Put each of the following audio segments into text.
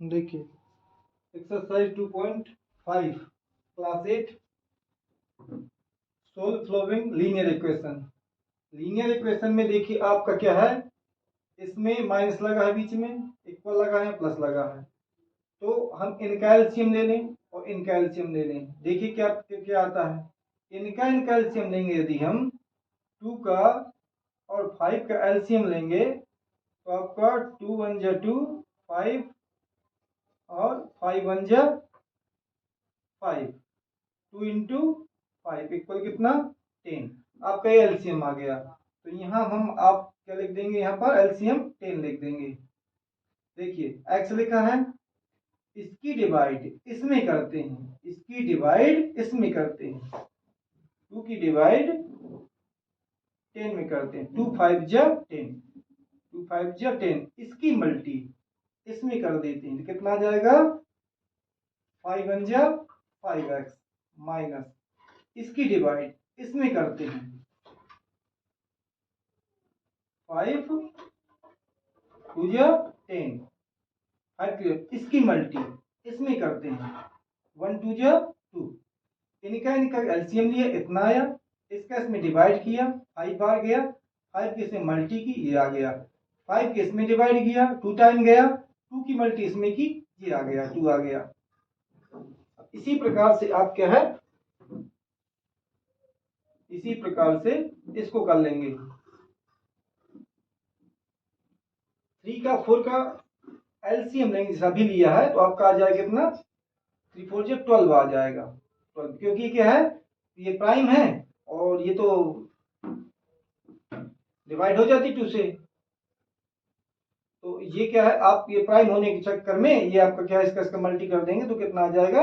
देखिए exercise 2.5 class 8 solve following linear equation. Linear equation में देखिए आपका क्या है, इसमें माइनस लगा है, बीच में इक्वल लगा है, प्लस लगा है। तो हम इनका एलसीएम ले लें और इनका एलसीएम ले लें। देखिए क्या क्या आता है। इनका एलसीएम लेंगे यदि हम 2 का और 5 का एलसीएम लेंगे तो आपका 2 1 जा 2 5 और 5 1 जा 5, 2 इंटू 5 इक्वल कितना 10। आपका ये एलसीएम आ गया। तो यहाँ हम आप क्या लिख देंगे, यहाँ पर एलसीएम 10 लिख देंगे। देखिए एक्स लिखा है, इसकी डिवाइड इसमें करते हैं, इसकी डिवाइड इसमें करते हैं, 2 की डिवाइड 10 में करते हैं, 2 5 जा 10, 2 5 जा 10, इसकी मल्टी इसमें कर देते हैं, कितना आ जाएगा 5 1 जा 5x माइनस इसकी डिवाइड इसमें करते हैं, 5 2 जा 10, 5 इसकी मल्टी इसमें करते हैं, 1 2 जा 2। इनका एलसीएम लिया, इतना आया, इसका इसमें डिवाइड किया, 5 बार गया, 5 के इसमें मल्टी की, ये आ गया, 5 के इसमें डिवाइड किया, 2 टाइम गया, 2 की मल्टी इसमें की, ये आ गया, 2 आ गया। इसी प्रकार से आप क्या है, इसी प्रकार से इसको कर लेंगे। 3 का 4 का एलसीएम लेंगे, जैसा भी लिया है, तो आपका आ जाएगा कितना 3 4 जा 12 आ जाएगा 12, क्योंकि क्या है ये प्राइम है और ये तो डिवाइड हो जाती 2 से। तो ये क्या है, आप ये प्राइम होने के चक्कर में ये आपका क्या है, इसका मल्टी कर देंगे तो कितना आ जाएगा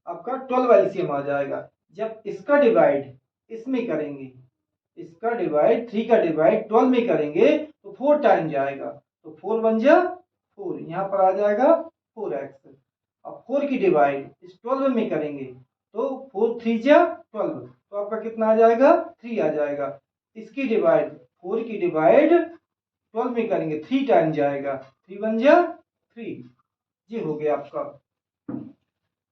आपका 12 एलसीएम आ जाएगा। जब इसका डिवाइड इसमें करेंगे, इसका डिवाइड 3 का डिवाइड 12 में करेंगे तो 4 टाइम जाएगा, तो 4 1 जा 4, यहाँ पर आ जाएगा 4x। अब 4 की डिवाइड इस 12 में करेंगे तो 4 3 जा 12, तो आपका कितना आ जाएगा 3 आ जाएगा। इसकी डिवाइड 4 की डिवाइड 12 में करेंगे 3 टाइम जाएगा, 3 1 जा 3, ये हो गया आपका।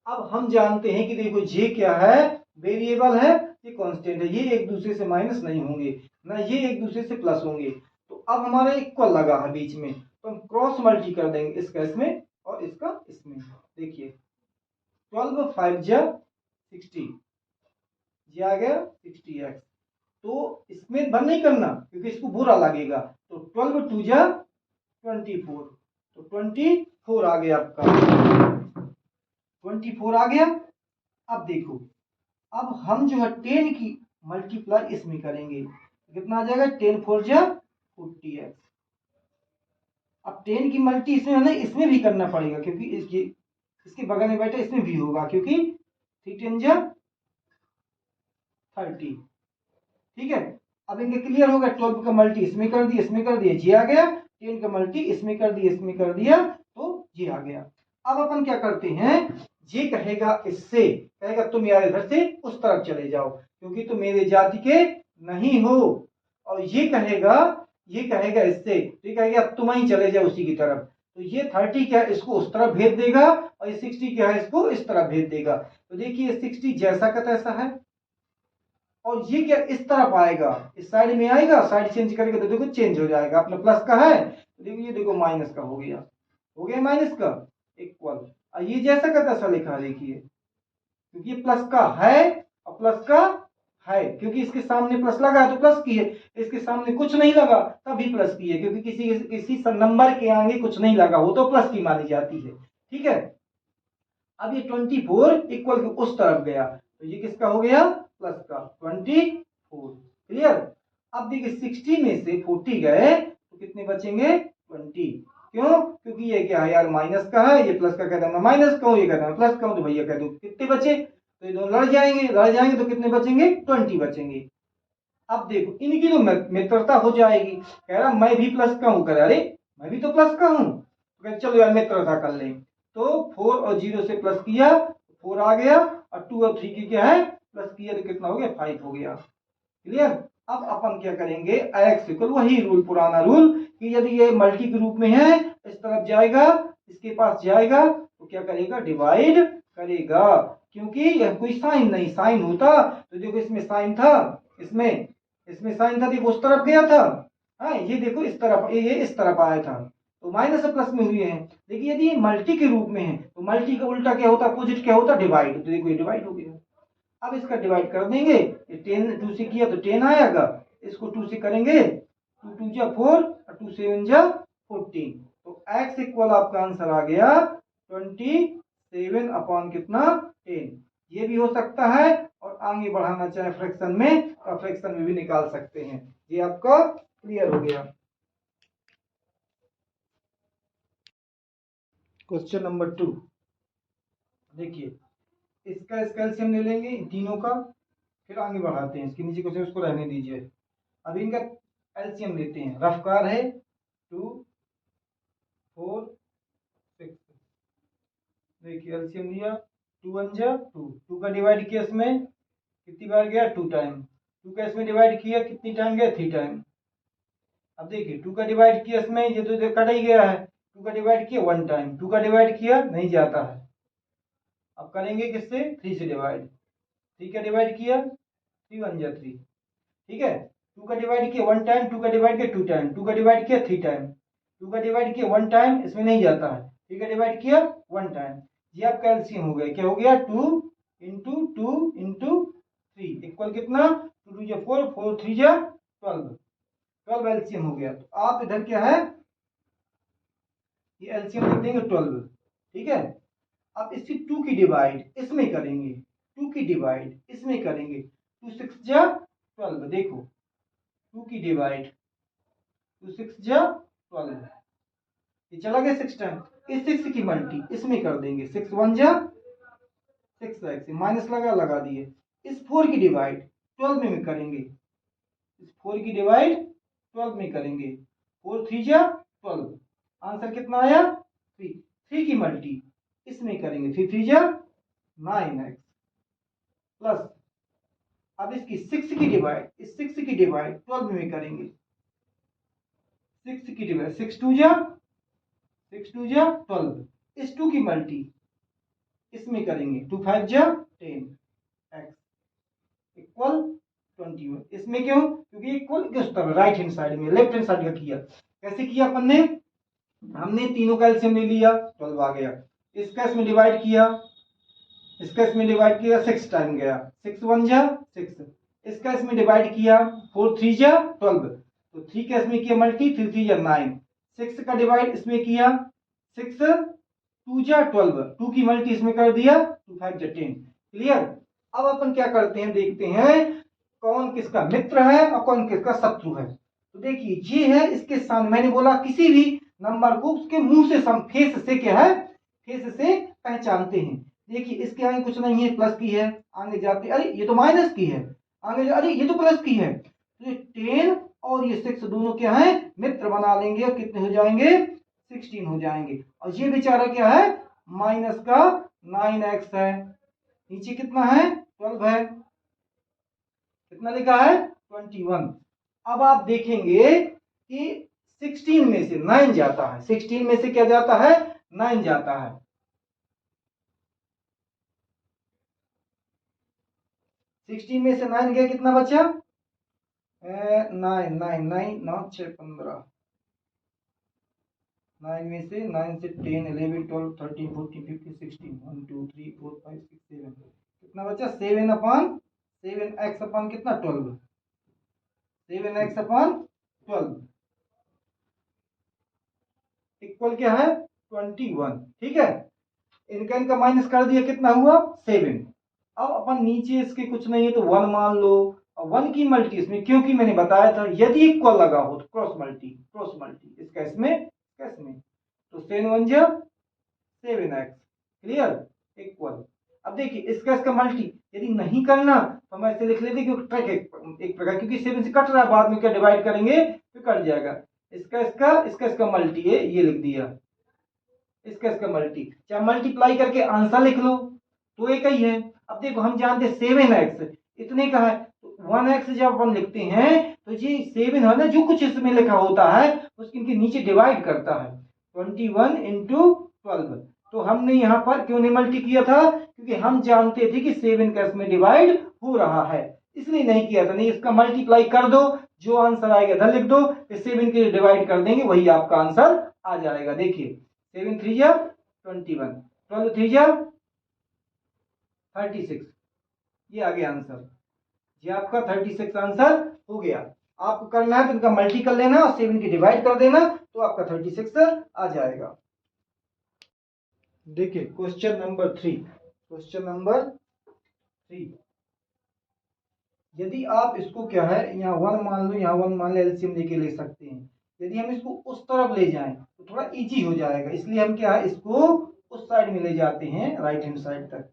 अब हम जानते हैं कि देखो ये क्या है, वेरिएबल है, ये कांस्टेंट है, ये एक दूसरे से माइनस नहीं होंगे, ना ये एक दूसरे से प्लस होंगे। तो अब हमारा इक्वल लगा है बीच में, तो हम क्रॉस मल्टी कर देंगे, इसका इसमें और इसका इसमें। देखिए 12 5 जा 60, ये आ गया 60x। तो इसमें बंद नहीं करना क्योंकि इसको बुरा लगेगा, तो 12 2 जा 24, तो 24 आ गया आपका, 24 आ गया। अब देखो, अब हम जो है 10 की मल्टीप्लाई इसमें करेंगे, कितना आ जाएगा 10 4 जा 40x। अब 10 की मल्टी इसमें है ना, इसमें भी करना पड़ेगा क्योंकि इसके बगल में बैठा इसमें भी होगा, क्योंकि 3 10 जा 30, ठीक है। अब इनके क्लियर हो गया, 12 का मल्टी इसमें कर दिया, इसमें कर दिया, जी आ गया, 10 का मल्टी इसमें कर दिया, इसमें कर दिया, तो जी आ गया। अब अपन क्या करते हैं, ये कहेगा इससे, कहेगा तुम यार इधर से उस तरफ चले जाओ क्योंकि तुम मेरे जाति के नहीं हो, और ये कहेगा इससे, ये कहेगा अब तुम ही चले जाओ उसी की तरफ। तो ये 30 क्या है, इसको उस तरफ भेज देगा, और ये 60 क्या है, इसको इस तरफ भेज देगा। तो देखिए 60 जैसा का तैसा है, और ये क्या इस तरफ आएगा, इस साइड में आएगा, साइड चेंज करेगा तो देखो चेंज हो जाएगा, अपना प्लस का है तो देखो ये देखो माइनस का हो गया, माइनस का इक्वल। ये जैसा का तैसा लिखा है, देखिए क्योंकि ये प्लस का है और प्लस का है, क्योंकि इसके सामने प्लस लगा है तो प्लस की है, इसके सामने कुछ नहीं लगा तभी प्लस की है, क्योंकि किसी नंबर के आगे कुछ नहीं लगा हो तो प्लस की मानी जाती है, ठीक है। अब ये 24 इक्वल के उस तरफ गया, तो ये किसका हो गया, प्लस का 24, क्लियर। अब देखिए 60 में से 40 गए तो कितने बचेंगे 20, क्यों, क्योंकि ये क्या है यार माइनस का है, ये प्लस का कहता है मैं माइनस का हूं, ये कहता है प्लस का हूं, तो भैया कह दो कितने बचे, तो ये दोनों लड़ जाएंगे तो कितने बचेंगे 20 बचेंगे। अब देखो इनकी तो मित्रता हो जाएगी, कह रहा मैं भी प्लस का हूं, कह रहा अरे मैं भी तो प्लस का हूं, तो चलो यार मित्रता कर लें। तो 4 और 0 से प्लस किया 4 आ गया, और 2 और 3 की क्या है प्लस किया तो कितना हो गया 5 हो गया, क्लियर। अब अपन क्या करेंगे, x इक्वल वही रूल, पुराना रूल कि यदि ये मल्टी के रूप में है इस तरफ जाएगा, इसके पास जाएगा तो क्या करेगा, डिवाइड करेगा, क्योंकि यह कोई साइन नहीं, साइन होता तो देखो इसमें साइन था, इसमें साइन था, देखो उस तरफ गया था, हाँ ये देखो इस तरफ, ये इस तरफ आया था, तो माइनस और प्लस में हुए हैं। लेकिन यदि ये मल्टी के रूप में है तो मल्टी का उल्टा क्या होता, अपोजिट क्या होता, डिवाइड, तो देखो ये डिवाइड हो गया। अब इसका डिवाइड कर देंगे, ये 10 2 से किया तो 10 आएगा, इसको 2 से करेंगे, 2 2 जा 4 और 2 7 जा 14, तो x इक्वल आपका आंसर आ गया 27 अपॉन कितना 10। ये भी हो सकता है, और आगे बढ़ाना चाहे फ्रैक्शन में तो फ्रैक्शन में भी निकाल सकते हैं। ये आपका क्लियर हो गया। क्वेश्चन नंबर 2 देखिए, इसका एलसीएम ले लेंगे इन तीनों का, फिर आगे बढ़ाते हैं। इसके नीचे क्वेश्चन उसको रहने दीजिए, अभी इनका एलसीएम लेते हैं। रफ्कार है 2 4 6, देखिए एलसीएम लिया, 2 1 जा 2, 2 का डिवाइड किया इसमें कितनी बार गया, 2 टाइम, 2 का इसमें डिवाइड किया कितनी टाइम गया, 3 टाइम। अब देखिए 2 का डिवाइड किया इसमें, ये तो कट ही गया है, 2 का डिवाइड किया 1 टाइम, 2 का डिवाइड किया नहीं जाता है। अब करेंगे किससे, 3 से डिवाइड, 3 का डिवाइड किया 3 1 जा 3, ठीक है। 2 का डिवाइड किया 1 टाइम, 2 का डिवाइड किया 2 टाइम, 2 का डिवाइड किया 3 टाइम, 2 का डिवाइड किया 1 टाइम, इसमें नहीं जाता है, 3 का डिवाइड किया 1 टाइम। ये आपका एलसीएम हो गया, क्या हो गया, 2 इंटू 2 इंटू 3 इक्वल कितना, 2 2 जा 4, 4 3 जा 12, 12 एलसीएम हो गया। तो आप इधर क्या है, ये एलसीएम लिख देंगे 12, ठीक है। अब इसकी 2 की डिवाइड इसमें करेंगे, 2 की डिवाइड इसमें करेंगे, 2 6 जा 12, देखो 2 की डिवाइड 2 6 जा 12, ये चला गया 6 टाइम। इस 6 की मल्टी इसमें कर देंगे, 6 1 जा 6x, माइनस लगा दिए। इस 4 की डिवाइड 12 में करेंगे, इस 4 की डिवाइड 12 में करेंगे, 4 3 जा 12, आंसर कितना आया 3, 3 की मल्टी इसमें करेंगे, 3 3 जा 9x प्लस, अब इसकी 6 की डिवाइड, इस 6 की डिवाइड 12 में करेंगे, 6 की डिवाइड 6 2 जा 12, इस 2 की मल्टी इसमें करेंगे, 2 5 जा 10x इक्वल 21। इसमें क्यों, क्योंकि इक्वल किस तरफ, राइट हैंड साइड में, लेफ्ट हैंड साइड का किया। कैसे किया अपन ने, हमने तीनों का एलसीएम ले लिया, 12 आ गया, इसका इसमें डिवाइड किया, इसका इसमें डिवाइड किया 6 टाइम गया, 6 1 जा 6, इसका इसमें डिवाइड किया 4 3 जा 12, तो 3 का इसमें किया मल्टी, 3 3 जा 9, 6 का डिवाइड इसमें किया 6 2 जा 12, 2 की मल्टी इसमें कर दिया 2 5 जा 10, क्लियर। अब अपन क्या करते हैं, देखते हैं कौन किसका मित्र है और कौन किसका शत्रु है। तो देखिए ये है, इसके सामने मैंने बोला किसी भी नंबर को उसके मुंह से फेस से क्या है, फेस से पहचानते हैं। देखिए इसके आगे कुछ नहीं है, प्लस की है, आगे जाते अरे ये तो माइनस की है, आगे अरे ये तो प्लस की है, तो ये 10 और ये 6 दोनों क्या है, मित्र बना लेंगे, और कितने हो जाएंगे 16 हो जाएंगे। और ये बेचारा क्या है, माइनस का 9x है, नीचे कितना है 12 है, कितना लिखा है 21। अब आप देखेंगे कि 16 में से 9 जाता है, 16 में से क्या जाता है 9 जाता है, 16 में से 9 गया, कितना बचा 9 9 9 9 6 15, 9 में से 9 से 10 11 12 13 14 15 16 1 2 3 4 5 6 7, कितना बचा 7 अपॉन 7x अपॉन कितना 12, 7x अपॉन 12 इक्वल क्या है 21, ठीक है। इनका माइनस कर दिया, कितना हुआ 7। अब अपन नीचे इसके कुछ नहीं है तो 1 मान लो, और 1 की मल्टी इसमें, क्योंकि मैंने बताया था यदि इक्वल लगा हो तो क्रॉस मल्टी इसका इसमें तो 7 1 जा 7x, क्लियर इक्वल। अब देखिए इसका मल्टी यदि नहीं करना तो हम ऐसे लिख लेते क्योंकि एक प्रकार, क्योंकि 7 से कट रहा है, बाद में क्या डिवाइड करेंगे तो कट जाएगा, इसका मल्टी है, ये लिख दिया, इसका मल्टी, चाहे मल्टीप्लाई करके आंसर लिख लो तो एक ही है। अब देखो हम जानते हैं 7x इतने का है, तो 1x जब अपन लिखते हैं तो ये 7 है ना, जो कुछ इसमें लिखा होता है उसके नीचे डिवाइड करता है, 21 इंटू 12। तो हमने यहाँ पर क्यों नहीं मल्टी किया था, क्योंकि हम जानते थे कि 7 का इसमें डिवाइड हो रहा है, इसलिए नहीं किया था। नहीं, इसका मल्टीप्लाई कर दो, जो आंसर आएगा इधर लिख दो, फिर 7 के डिवाइड कर देंगे, वही आपका आंसर आ जाएगा। देखिए 7 3 जा 21, 12 3 जा 36, ये आ गया आंसर। ये आपका 36 आंसर हो गया। आपको करना है तो इनका मल्टी कर लेना और 7 की डिवाइड कर देना, तो आपका 36 आ जाएगा। देखिए क्वेश्चन नंबर 3, क्वेश्चन नंबर 3, यदि आप इसको क्या है, यहाँ 1 मान लो, यहाँ 1 मान लो, एलसीएम लेके ले सकते हैं। यदि हम इसको उस तरफ ले जाएं तो थोड़ा इजी हो जाएगा, इसलिए हम क्या है, इसको उस साइड में ले जाते हैं, राइट हैंड साइड तक।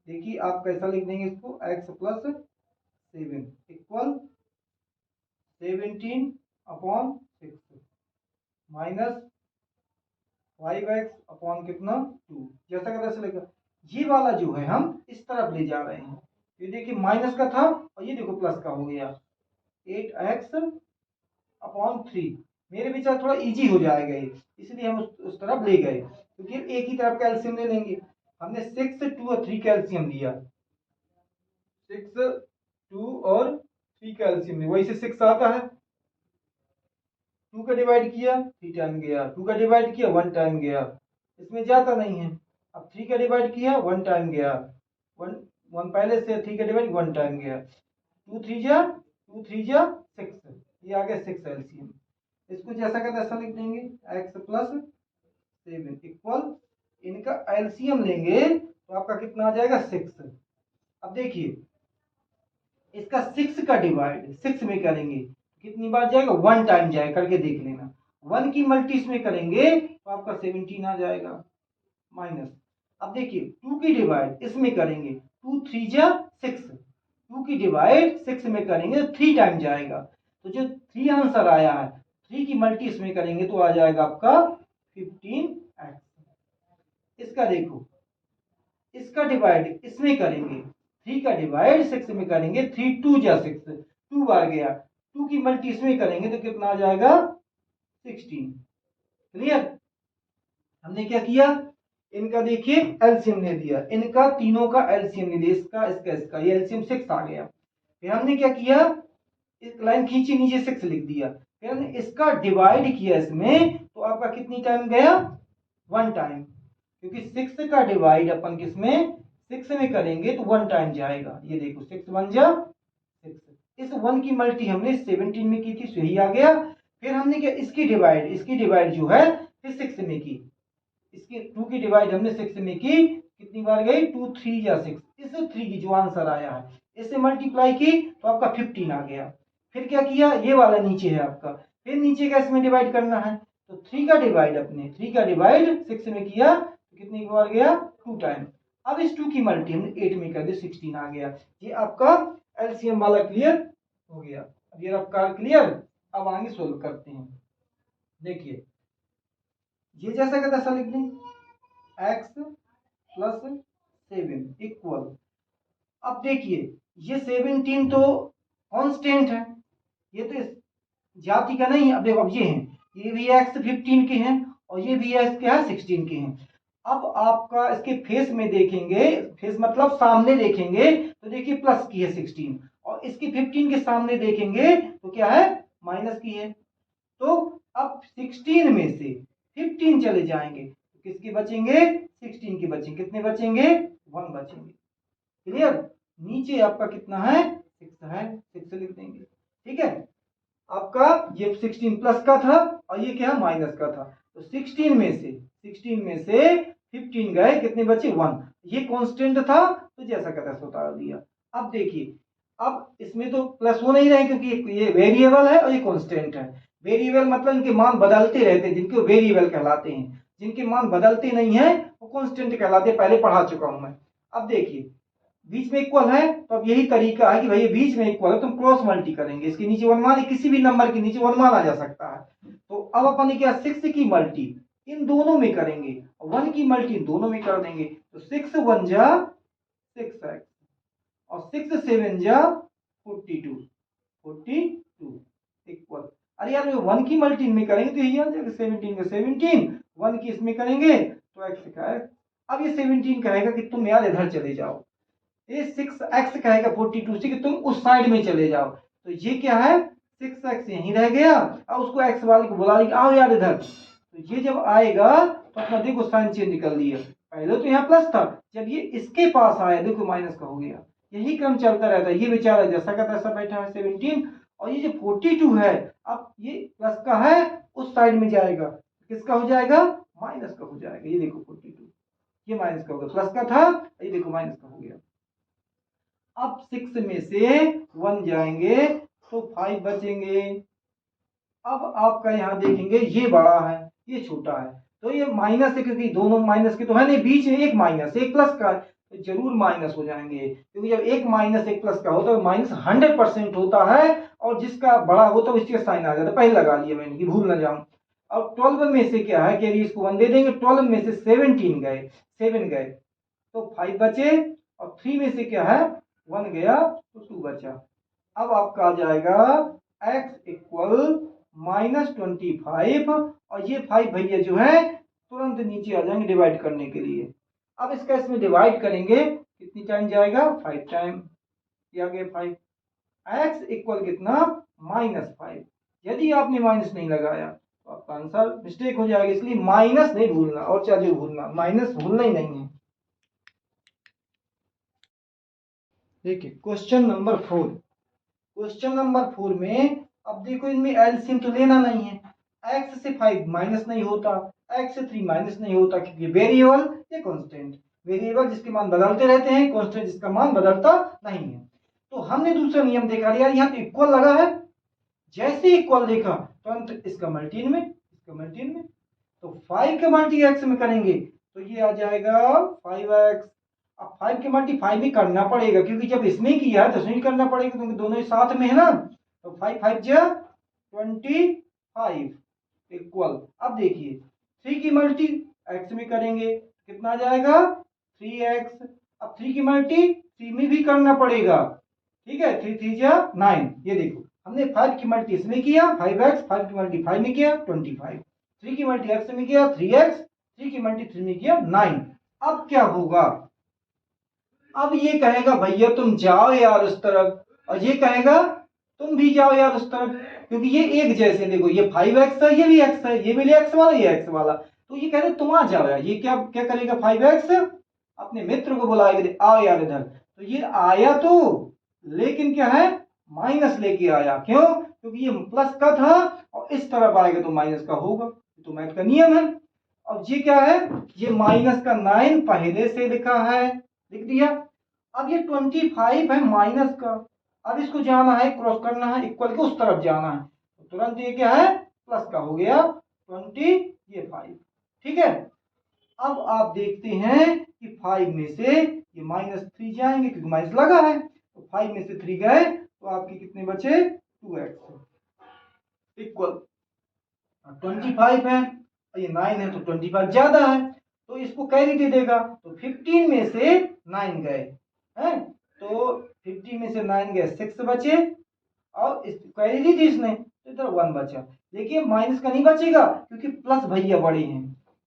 देखिए आप कैसा लिख देंगे इसको, x plus 7 equal 17/6 minus 5x upon कितना 2, जैसा का तैसा लिखा। ये वाला जो है हम इस तरफ ले जा रहे हैं, ये देखिए माइनस का था और ये देखो प्लस का हो गया, 8x अपॉन 3। मेरे विचार थोड़ा इजी हो जाएगा ये, इसलिए हम उस तरफ ले गए, क्योंकि एक ही तरफ कैल्शियम ले लेंगे। हमने 6 2 और 3 कैल्शियम लिया, 6 2 और 3 कैल्शियम लिया, वही से 6 आता है। 2 का डिवाइड किया 3 टाइम गया, 2 का डिवाइड किया 1 टाइम गया, इसमें जाता नहीं है। अब 3 का डिवाइड किया 1 टाइम गया, 1 पहले से, 3 का डिवाइड 1 टाइम गया, 2 3 जा 6, ये आ गया 6 एलसीएम। इसको जैसा का तैसा लिख देंगे, x प्लस 7 इक्वल, इनका एलसीएम लेंगे तो आपका कितना आ जाएगा 6। अब देखिए इसका 6 का डिवाइड 6 में करेंगे कितनी बार जाएगा, 1 टाइम जाएगा, करके देख लेना। 1 की मल्टी इसमें करेंगे तो आपका 17 आ जाएगा माइनस। अब देखिए 2 की डिवाइड इसमें करेंगे, 2 3 जा 6, 2 की डिवाइड 6 में करेंगे तो 3 टाइम जाएगा, तो जो 3 आंसर आया है, 3 की मल्टी इसमें करेंगे तो आ जाएगा आपका 15x। इसका देखो, इसका डिवाइड इसमें करेंगे, 3 का डिवाइड 6 में करेंगे, 3 2 जा 6, 2 बार गया, 2 की मल्टी इसमें करेंगे तो कितना आ जाएगा 16। क्लियर। हमने क्या किया, इनका देखिए एलसीएम ले दिया, इनका तीनों का एलसीएम ले दिया, इसका ये एलसीएम 6 आ गया। फिर हमने क्या किया, एक लाइन खींची, नीचे 6 लिख दिया, फिर हमने इसका डिवाइड किया इसमें, तो आपका कितनी टाइम गया 1 टाइम, क्योंकि 6 का डिवाइड अपन किसमें 6 में करेंगे तो 1 टाइम जाएगा। ये देखो 6 1 जा 6, इस 1 की मल्टी हमने 17 में की थी, सही आ गया। फिर हमने क्या, इसकी डिवाइड जो है फिर 6 में की, इसकी 2 की डिवाइड हमने 6 में की, कितनी बार गई 2 3 या 6, इस 3 की जो आंसर आया है इससे मल्टीप्लाई की तो आपका 15 आ गया। फिर क्या किया, ये वाला नीचे है आपका, फिर नीचे का इसमें डिवाइड करना है, तो 3 का डिवाइड अपने 3 का डिवाइड 6 में किया तो कितनी बार गया 2 टाइम। अब इस 2 की मल्टी हमने 8 में कर दी, 16 आ गया। ये आपका एलसीएम वाला क्लियर हो गया। अब ये आपका क्लियर। अब आगे सोल्व करते हैं। देखिए ये जैसा का तैसा लिख दें, x प्लस 7 इक्वल, अब देखिए ये 17 तो कांस्टेंट है, ये तो जाति का नहीं है। अब देखो, अब ये हैं, ये भी x 15 के हैं और ये भी x क्या है 16 के हैं। अब आपका इसके फेस में देखेंगे, फेस मतलब सामने देखेंगे तो देखिए प्लस की है 16, और इसकी 15 के सामने देखेंगे तो क्या है माइनस की है। तो अब 16 में से 15 चले जाएंगे तो किसके बचेंगे 16 के बचेंगे, कितने बचेंगे 1 बचेंगे। क्लियर। नीचे आपका कितना है 6 है, 6 लिख देंगे। ठीक है, आपका ये 16 प्लस का था और ये क्या माइनस का था, तो 16 में से 15 गए, कितने बचे 1। ये कांस्टेंट था तो जैसा का तैसा उतार दिया। अब देखिए, अब इसमें तो प्लस हो नहीं रहे क्योंकि ये वेरिएबल है और ये कांस्टेंट है। वेरिएबल मतलब इनके मान बदलते रहते हैं, जिनको वेरिएबल कहलाते हैं। जिनके मान बदलते नहीं है वो कांस्टेंट कहलाते हैं, पहले पढ़ा चुका हूं मैं। अब देखिए बीच में इक्वल है, तो अब यही तरीका है कि भाई बीच में इक्वल है तो हम क्रॉस मल्टी करेंगे, इसके नीचे वन मान, किसी भी नंबर के नीचे वन मान आ जा सकता है। तो अब अपन क्या 6 की मल्टी इन दोनों में करेंगे, 1 की मल्टी इन दोनों में कर देंगे, तो 6 1 जा 6x और 6 7 जा 42 इक्वल। अरे यार 1 की मल्टी इनमें करेंगे तो यही आ जाएगा 17 का 17, 1 की इसमें करेंगे तो x का x। अब ये 17 कहेगा कि तुम यार इधर चले जाओ, ये 6x कहेगा 42 से कि तुम उस साइड में चले जाओ। तो ये क्या है, 6x यहीं रह गया। अब उसको x वाले को बुला रही आओ यार इधर। तो ये जब आएगा तो अपना देखो साइन चेंज कर लिया, पहले तो यहाँ प्लस था, जब ये इसके पास आया देखो माइनस का हो गया। यही क्रम चलता रहता है। ये बेचारा जैसा का तैसा बैठा है 17, और ये जो 42 है अब ये प्लस का है उस साइड में जाएगा, किसका हो जाएगा, माइनस का हो जाएगा। ये देखो 42 ये माइनस का होगा, प्लस का था ये देखो माइनस का हो गया। अब 6 में से 1 जाएंगे तो 5 बचेंगे। अब आपका यहाँ देखेंगे ये बड़ा है ये छोटा है, तो ये माइनस है क्योंकि दोनों माइनस के तो है नहीं, बीच में एक माइनस एक प्लस का है तो जरूर माइनस हो जाएंगे, क्योंकि जब एक माइनस एक प्लस का होता है माइनस 100% होता है, और जिसका बड़ा होता है उसके साइन आ जाता है। पहले लगा लिया मैंने कि भूल ना जाऊं। अब 12 में से क्या है कि यदि इसको 1 दे देंगे, 12 में से 17 गए 7 गए तो 5 बचे, और 3 में से क्या है 1 गया तो 2 बचा। अब आपका आ जाएगा x इक्वल -25, और ये 5 भैया जो है तुरंत नीचे आ जाएंगे डिवाइड करने के लिए। अब इसका इसमें डिवाइड करेंगे कितनी टाइम जाएगा, 5 टाइम। क्या गया 5, x इक्वल कितना -5। यदि आपने माइनस नहीं लगाया तो आपका आंसर मिस्टेक हो जाएगा, इसलिए माइनस नहीं भूलना, और चाहे भूलना माइनस भूलना ही नहीं है। देखिए क्वेश्चन नंबर 4, क्वेश्चन नंबर 4 में अब देखो इनमें एलसीएम तो लेना नहीं है, x से 5 माइनस नहीं होता, x से 3 माइनस नहीं होता, क्योंकि वेरिएबल ये कांस्टेंट, वेरिएबल जिसके मान बदलते रहते हैं, कांस्टेंट जिसका मान बदलता नहीं है। तो हमने दूसरा नियम देखा यार, यहाँ तो इक्वल लगा है, जैसे इक्वल देखा तुरंत तो इसका मल्टी में इसका मल्टी में, तो 5 के मल्टी x में करेंगे तो ये आ जाएगा 5x। अब 5 के मल्टी 5 भी करना पड़ेगा, क्योंकि जब इसमें किया है तो इसमें करना पड़ेगा, क्योंकि दोनों ही साथ में है ना। तो 5 5 जा 25 इक्वल, अब देखिए 3 की मल्टी x में करेंगे कितना आ जाएगा 3x। अब 3 की मल्टी 3 में भी करना पड़ेगा, ठीक है, 3 3 जा 9। ये देखो हमने 5 की मल्टी इसमें किया 5x, 5 की मल्टी 5 में किया 25, 3 की मल्टी x में किया 3x, 3 की मल्टी 3 में किया 9। अब क्या होगा, अब ये कहेगा भैया तुम जाओ यार उस तरफ, और ये कहेगा तुम भी जाओ यार उस तरफ, क्योंकि ये एक जैसे, देखो ये 5x है ये भी x है, ये भी x वाला ये x वाला, तो ये कहते तुम आ जाओ यार। ये क्या क्या करेगा 5x अपने मित्र को बुलाएगा आओ यार इधर, तो ये आया तो लेकिन क्या है माइनस लेके आया, क्यों, क्योंकि ये प्लस का था और इस तरफ आएगा तो माइनस का होगा, तो मैथ का नियम है। अब ये क्या है, ये माइनस का 9 पहले से लिखा है, लिख दिया। अब ये 25 है माइनस का, अब इसको जाना है क्रॉस करना है इक्वल के उस तरफ जाना है, तो तुरंत ये क्या है प्लस का हो गया 20 ये 5, ठीक है। अब आप देखते हैं कि 5 में से ये -3 जाएंगे क्योंकि माइनस लगा है, तो 5 में से 3 गए तो आपके कितने बचे 2x इक्वल 25 है, और ये 9 है तो 25 ज्यादा है तो इसको कैरी दे देगा, तो 15 में से 9 गए हैं, तो 50 में से 9 गए 6 बचे, और कैरी दी थी इसने तो इधर 1 बचा। देखिए माइनस का नहीं बचेगा क्योंकि प्लस भैया बड़े हैं,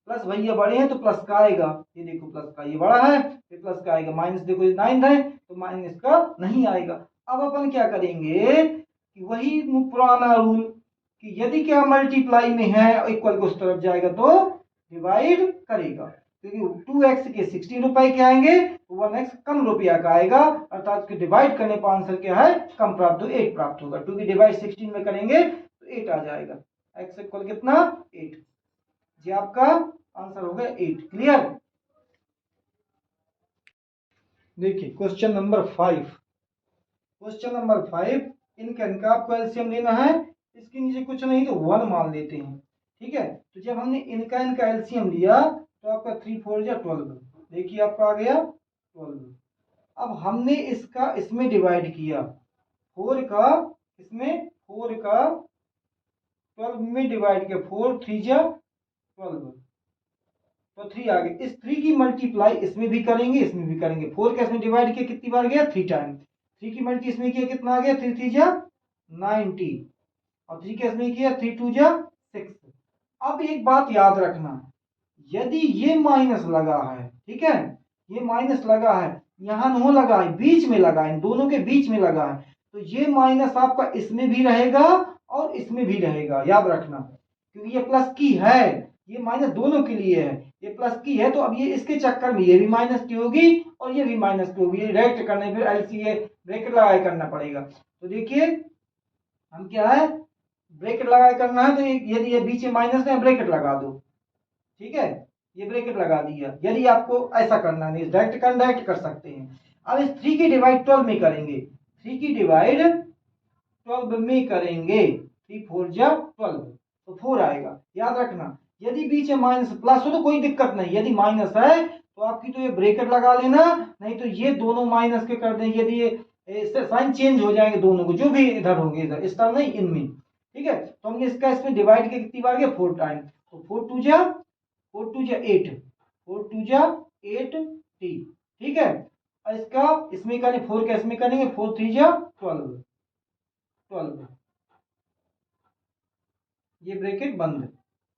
प्लस भैया बड़े हैं तो प्लस का आएगा, ये देखो प्लस का ये बड़ा है फिर प्लस का आएगा, माइनस देखो 9 है तो माइनस का नहीं आएगा। अब अपन क्या करेंगे कि वही पुराना रूल कि यदि क्या मल्टीप्लाई में है इक्वल को उस तरफ जाएगा तो डिवाइड करेगा, क्योंकि 2x के 16 रुपए के आएंगे 1x कम रुपया का आएगा, अर्थात कि डिवाइड करने पर आंसर क्या है कम प्राप्त होगा 8 प्राप्त होगा, क्योंकि डिवाइड 16 में करेंगे तो 8 आ जाएगा, x इक्वल कितना 8, जी आपका आंसर होगा 8। क्लियर। देखिए क्वेश्चन नंबर 5, क्वेश्चन नंबर 5 इनका आपको एलसीएम लेना है, इसके नीचे कुछ नहीं तो 1 मान लेते हैं, ठीक है। तो जब हमने इनका एलसीएम लिया तो आपका 3 4 जा 12, देखिए आपका आ गया 12। अब हमने इसका इसमें डिवाइड किया 4 का इसमें 4 का 12 में डिवाइड किया 4 3 जा 12 तो 3 आ गए, इस 3 की मल्टीप्लाई इसमें भी करेंगे इसमें भी करेंगे, 4 का इसमें डिवाइड किया कितनी बार गया 3 टाइम, 3 की मल्टी इसमें किया कितना आ गया 3 3 जा 90, और 3 का इसमें किया 3 2 जा 6। अब एक बात याद रखना, यदि ये माइनस लगा है, ठीक है, ये माइनस लगा है, यहाँ नो लगा है, बीच में लगा है, इन दोनों के बीच में लगा है, तो ये माइनस आपका इसमें भी रहेगा और इसमें भी रहेगा, याद रखना, क्योंकि ये प्लस की है, ये माइनस दोनों के लिए है, ये प्लस की है, तो अब ये इसके चक्कर में ये भी माइनस की होगी और ये भी माइनस की होगी, डायरेक्ट करने फिर एलसीए ब्रैकेट लगाए करना पड़ेगा। तो देखिए हम क्या है, ब्रैकेट लगाए करना है, तो यदि ये बीच में माइनस है ब्रैकेट लगा दो, ठीक है, ये ब्रैकेट लगा दिया, यदि आपको ऐसा करना नहीं, डायरेक्ट कर सकते हैं। अब इस 3 की डिवाइड 12 में करेंगे, 3 की डिवाइड 12 में करेंगे, 3 4 जा 12, तो 4 आएगा, याद रखना। यदि बीच में माइनस प्लस हो तो कोई दिक्कत नहीं, यदि माइनस है तो आपकी तो ये ब्रैकेट लगा लेना, नहीं तो ये दोनों माइनस के कर दें, यदि ये साइन चेंज हो जाएंगे दोनों को, जो भी इधर होंगे, इधर इस तरह नहीं, इनमें, ठीक है। तो हमने इसका इसमें डिवाइड किया कितनी बार गया, 4 टाइम, तो 4 2 जा 8, 4 2 जा 8 टी, ठीक है। और इसका इसमें करें 4 का इसमें करेंगे, 4 3 जा 12, ये ब्रैकेट बंद,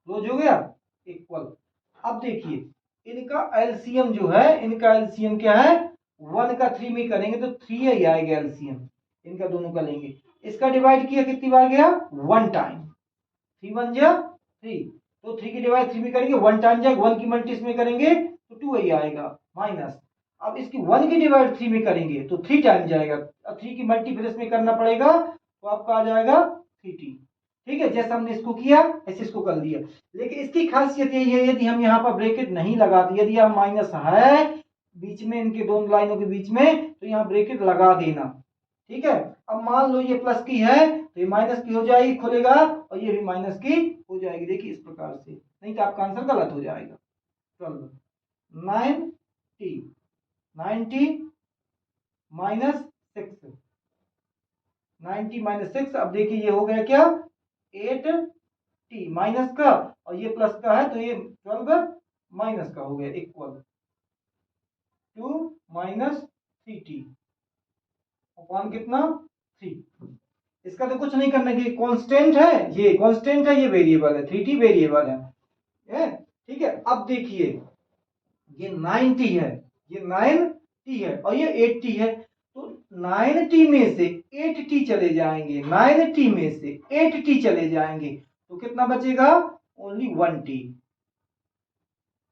क्लोज हो गया, इक्वल। अब देखिए इनका एलसीएम जो है, इनका एलसीएम क्या है, 1 का 3 में करेंगे तो 3 ही आएगा एलसीएम, इनका दोनों का लेंगे। इसका डिवाइड किया कितनी बार गया, 1 टाइम, 3 1 जा 3, तो 3 की डिवाइड 3 में करेंगे, 1 टाइम जाएगा, 1 की मल्टी इसमें करेंगे तो 2 ही आएगा माइनस। अब इसकी 1 की डिवाइड 3 में करेंगे तो 3 टाइम जाएगा, अब 3 की मल्टी फिर इसमें करना पड़ेगा, तो आपका आ जाएगा 3t, ठीक है। जैसा हमने इसको किया ऐसे इसको कर दिया, लेकिन इसकी खासियत यही है, यदि हम यहाँ पर ब्रैकेट नहीं लगाते, यदि यहाँ माइनस है बीच में, इनके दोनों लाइनों के बीच में, तो यहाँ ब्रैकेट लगा देना, ठीक है। अब मान लो ये प्लस की है तो ये माइनस की हो जाएगी, खुलेगा, और ये भी माइनस की हो जाएगी, देखिए इस प्रकार से, नहीं तो आपका आंसर गलत हो जाएगा। 12 90 माइनस 6, 90 माइनस 6, अब देखिए ये हो गया क्या, 8t माइनस का, और ये प्लस का है तो ये 12 माइनस का हो गया, इक्वल 2 माइनस 3t अपॉन कितना 3। इसका तो कुछ नहीं करना, कि कांस्टेंट है, ये कांस्टेंट है, ये वेरिएबल है, 3t वेरिएबल है, ठीक है। अब देखिए ये 9t है, ये 9t है और ये 8t है, तो 9t में से 8t चले जाएंगे, 9t में से 8t चले जाएंगे, तो कितना बचेगा, ओनली 1t।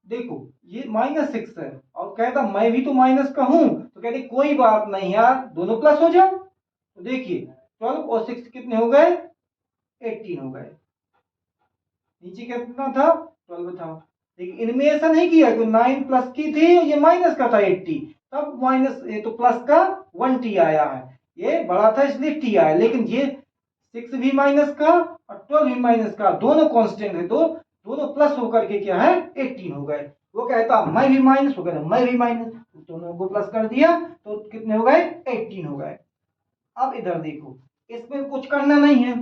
देखो ये -6 है और कहता मैं भी तो माइनस का हूं, तो कहते कोई बात नहीं यार, दोनों प्लस हो जाओ, तो देखिए 12 और 6 कितने हो गए, 18 हो गए, नीचे कितना था 12 था, लेकिन इनमें ऐसा नहीं किया कि 9 प्लस की थी, ये माइनस का था 80, तब माइनस ये तो प्लस का 1t आया है, ये बड़ा था इसलिए t आया, लेकिन ये 6 भी माइनस का और 12 भी माइनस का, दोनों कांस्टेंट है, तो दोनों प्लस होकर के क्या है 18 हो गए। वो कहता मैं भी माइनस, वो कहता मैं भी माइनस, दोनों को प्लस कर दिया तो कितने हो गए 18 हो गए। अब इधर देखो, इसमें कुछ करना नहीं है,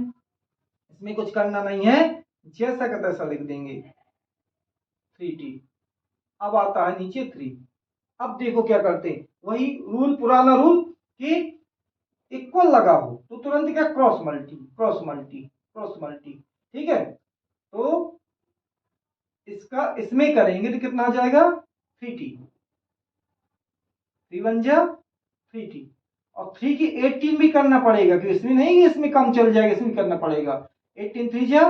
इसमें कुछ करना नहीं है, जैसा का तैसा लिख देंगे 3t। अब आता है नीचे 3। अब देखो क्या करते हैं, वही रूल, पुराना रूल कि इक्वल लगा हो तो तुरंत क्या cross multi, cross multi, cross multi, ठीक है। तो इसका इसमें करेंगे तो कितना आ जाएगा 3t, 3 1 जा 3t, और 3 की 18 भी करना पड़ेगा, क्योंकि इसमें नहीं, इसमें कम चल जाएगा, इसमें करना पड़ेगा, 18 3 जा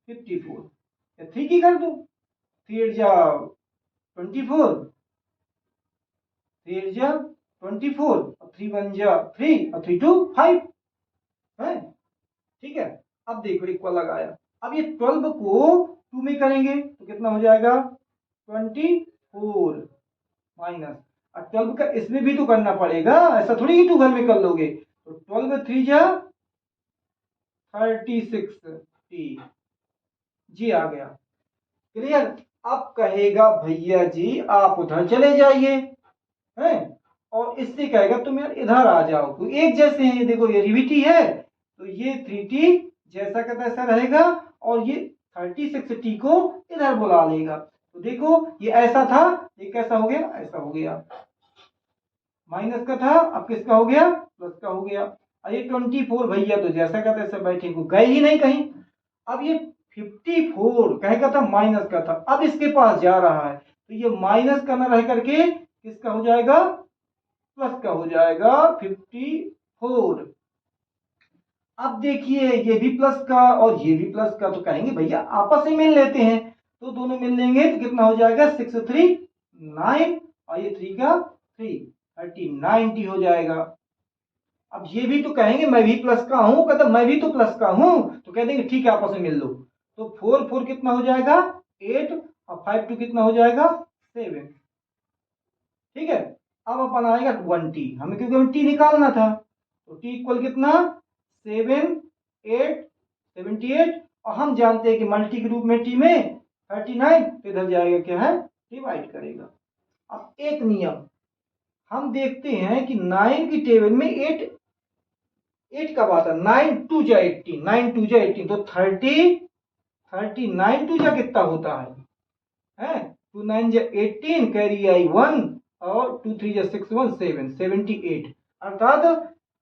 54, 3 की कर दो, 3 8 जा 24, 3 8 जा 24, और 3 1 जा 3, और 3 2 5 है, ठीक है। अब देखो इक्वल लगाया, अब ये 12 को 2 में करेंगे तो कितना हो जाएगा 24 माइनस, और 12 का इसमें भी तो करना पड़ेगा, ऐसा थोड़ी कि 2 घर में कर लोगे, तो 12 3 जा 36t, जी आ गया, क्लियर। अब कहेगा भैया जी आप उधर चले जाइए, हैं, और इससे कहेगा तुम यार इधर आ जाओ, तो एक जैसे हैं, ये देखो ये रिविटी है, तो ये 3t जैसा का तैसा रहेगा, और ये 36t को इधर बुला लेगा, तो देखो ये ऐसा था, ये कैसा हो गया, ऐसा हो गया, माइनस का था अब किसका हो गया, प्लस का हो गया। और ये 24 भैया तो जैसा का तैसा बैठे को गए ही नहीं कहीं। अब ये 54 कहेगा था माइनस का था, अब इसके पास जा रहा है तो ये माइनस का ना रह करके किसका हो जाएगा, प्लस का हो जाएगा 54। अब देखिए ये भी प्लस का और ये भी प्लस का, तो कहेंगे भैया आपस में मिल लेते हैं, तो दोनों मिल लेंगे तो कितना हो जाएगा 6 3 9 और ये 3 का 3 30 90 हो जाएगा। अब ये भी तो कहेंगे मैं भी प्लस का हूं, कहता मैं भी तो प्लस का हूं, तो कह देंगे ठीक है आपस में मिल लो। तो 4 4 कितना हो जाएगा 8 और 5 2 कितना हो जाएगा 7। ठीक है, अब अपन आएगा 20, हमें क्योंकि हमें टी निकालना था, तो टी इक्वल कितना 7 8 78, और हम जानते हैं कि मल्टी के रूप में टी में 39, तो इधर जाएगा क्या है डिवाइड करेगा। अब एक नियम हम देखते हैं कि 9 की टेबल में 8 कब आता है, 9 2 जा 18, 9 2 जा 18, तो 30 39 2 जा कितना होता है 2 9 जा 18, कैरी आई 1 और 2 3 जा 6 1 7 78। अर्थात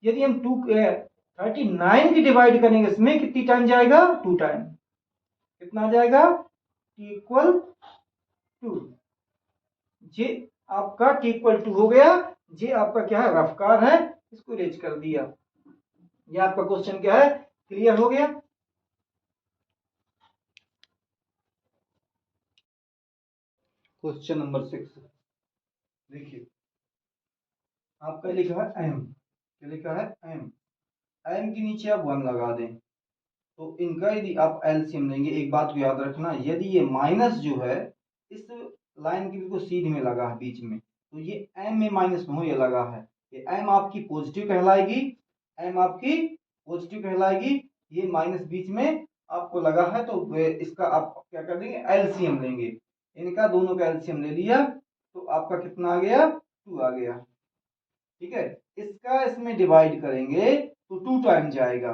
यदि हम 39 की डिवाइड करेंगे इसमें कितनी टाइम जाएगा 2 टाइम, कितना आ जाएगा t इक्वल 2। जे आपका t इक्वल 2 हो गया, जे आपका क्या है रफ्कार है, इसको रेज कर दिया। ये आपका क्वेश्चन क्या है क्लियर हो गया। क्वेश्चन नंबर 6 देखिए, आपका लिखा है m, क्या लिखा है m, m के नीचे आप 1 लगा दें, तो इनका यदि आप एलसीएम लेंगे, एक बात को याद रखना, यदि ये माइनस जो है इस लाइन के बिल्कुल सीध में लगा है बीच में, तो ये m में माइनस में हो ये लगा है, ये m आपकी पॉजिटिव कहलाएगी, m आपकी पॉजिटिव कहलाएगी, ये माइनस बीच में आपको लगा है, तो इसका आप क्या कर देंगे एलसीएम लेंगे, इनका दोनों का एलसीएम ले लिया, तो आपका कितना आ गया 2 आ गया। ठीक है, इसका इसमें डिवाइड करेंगे तो 2 टाइम जाएगा,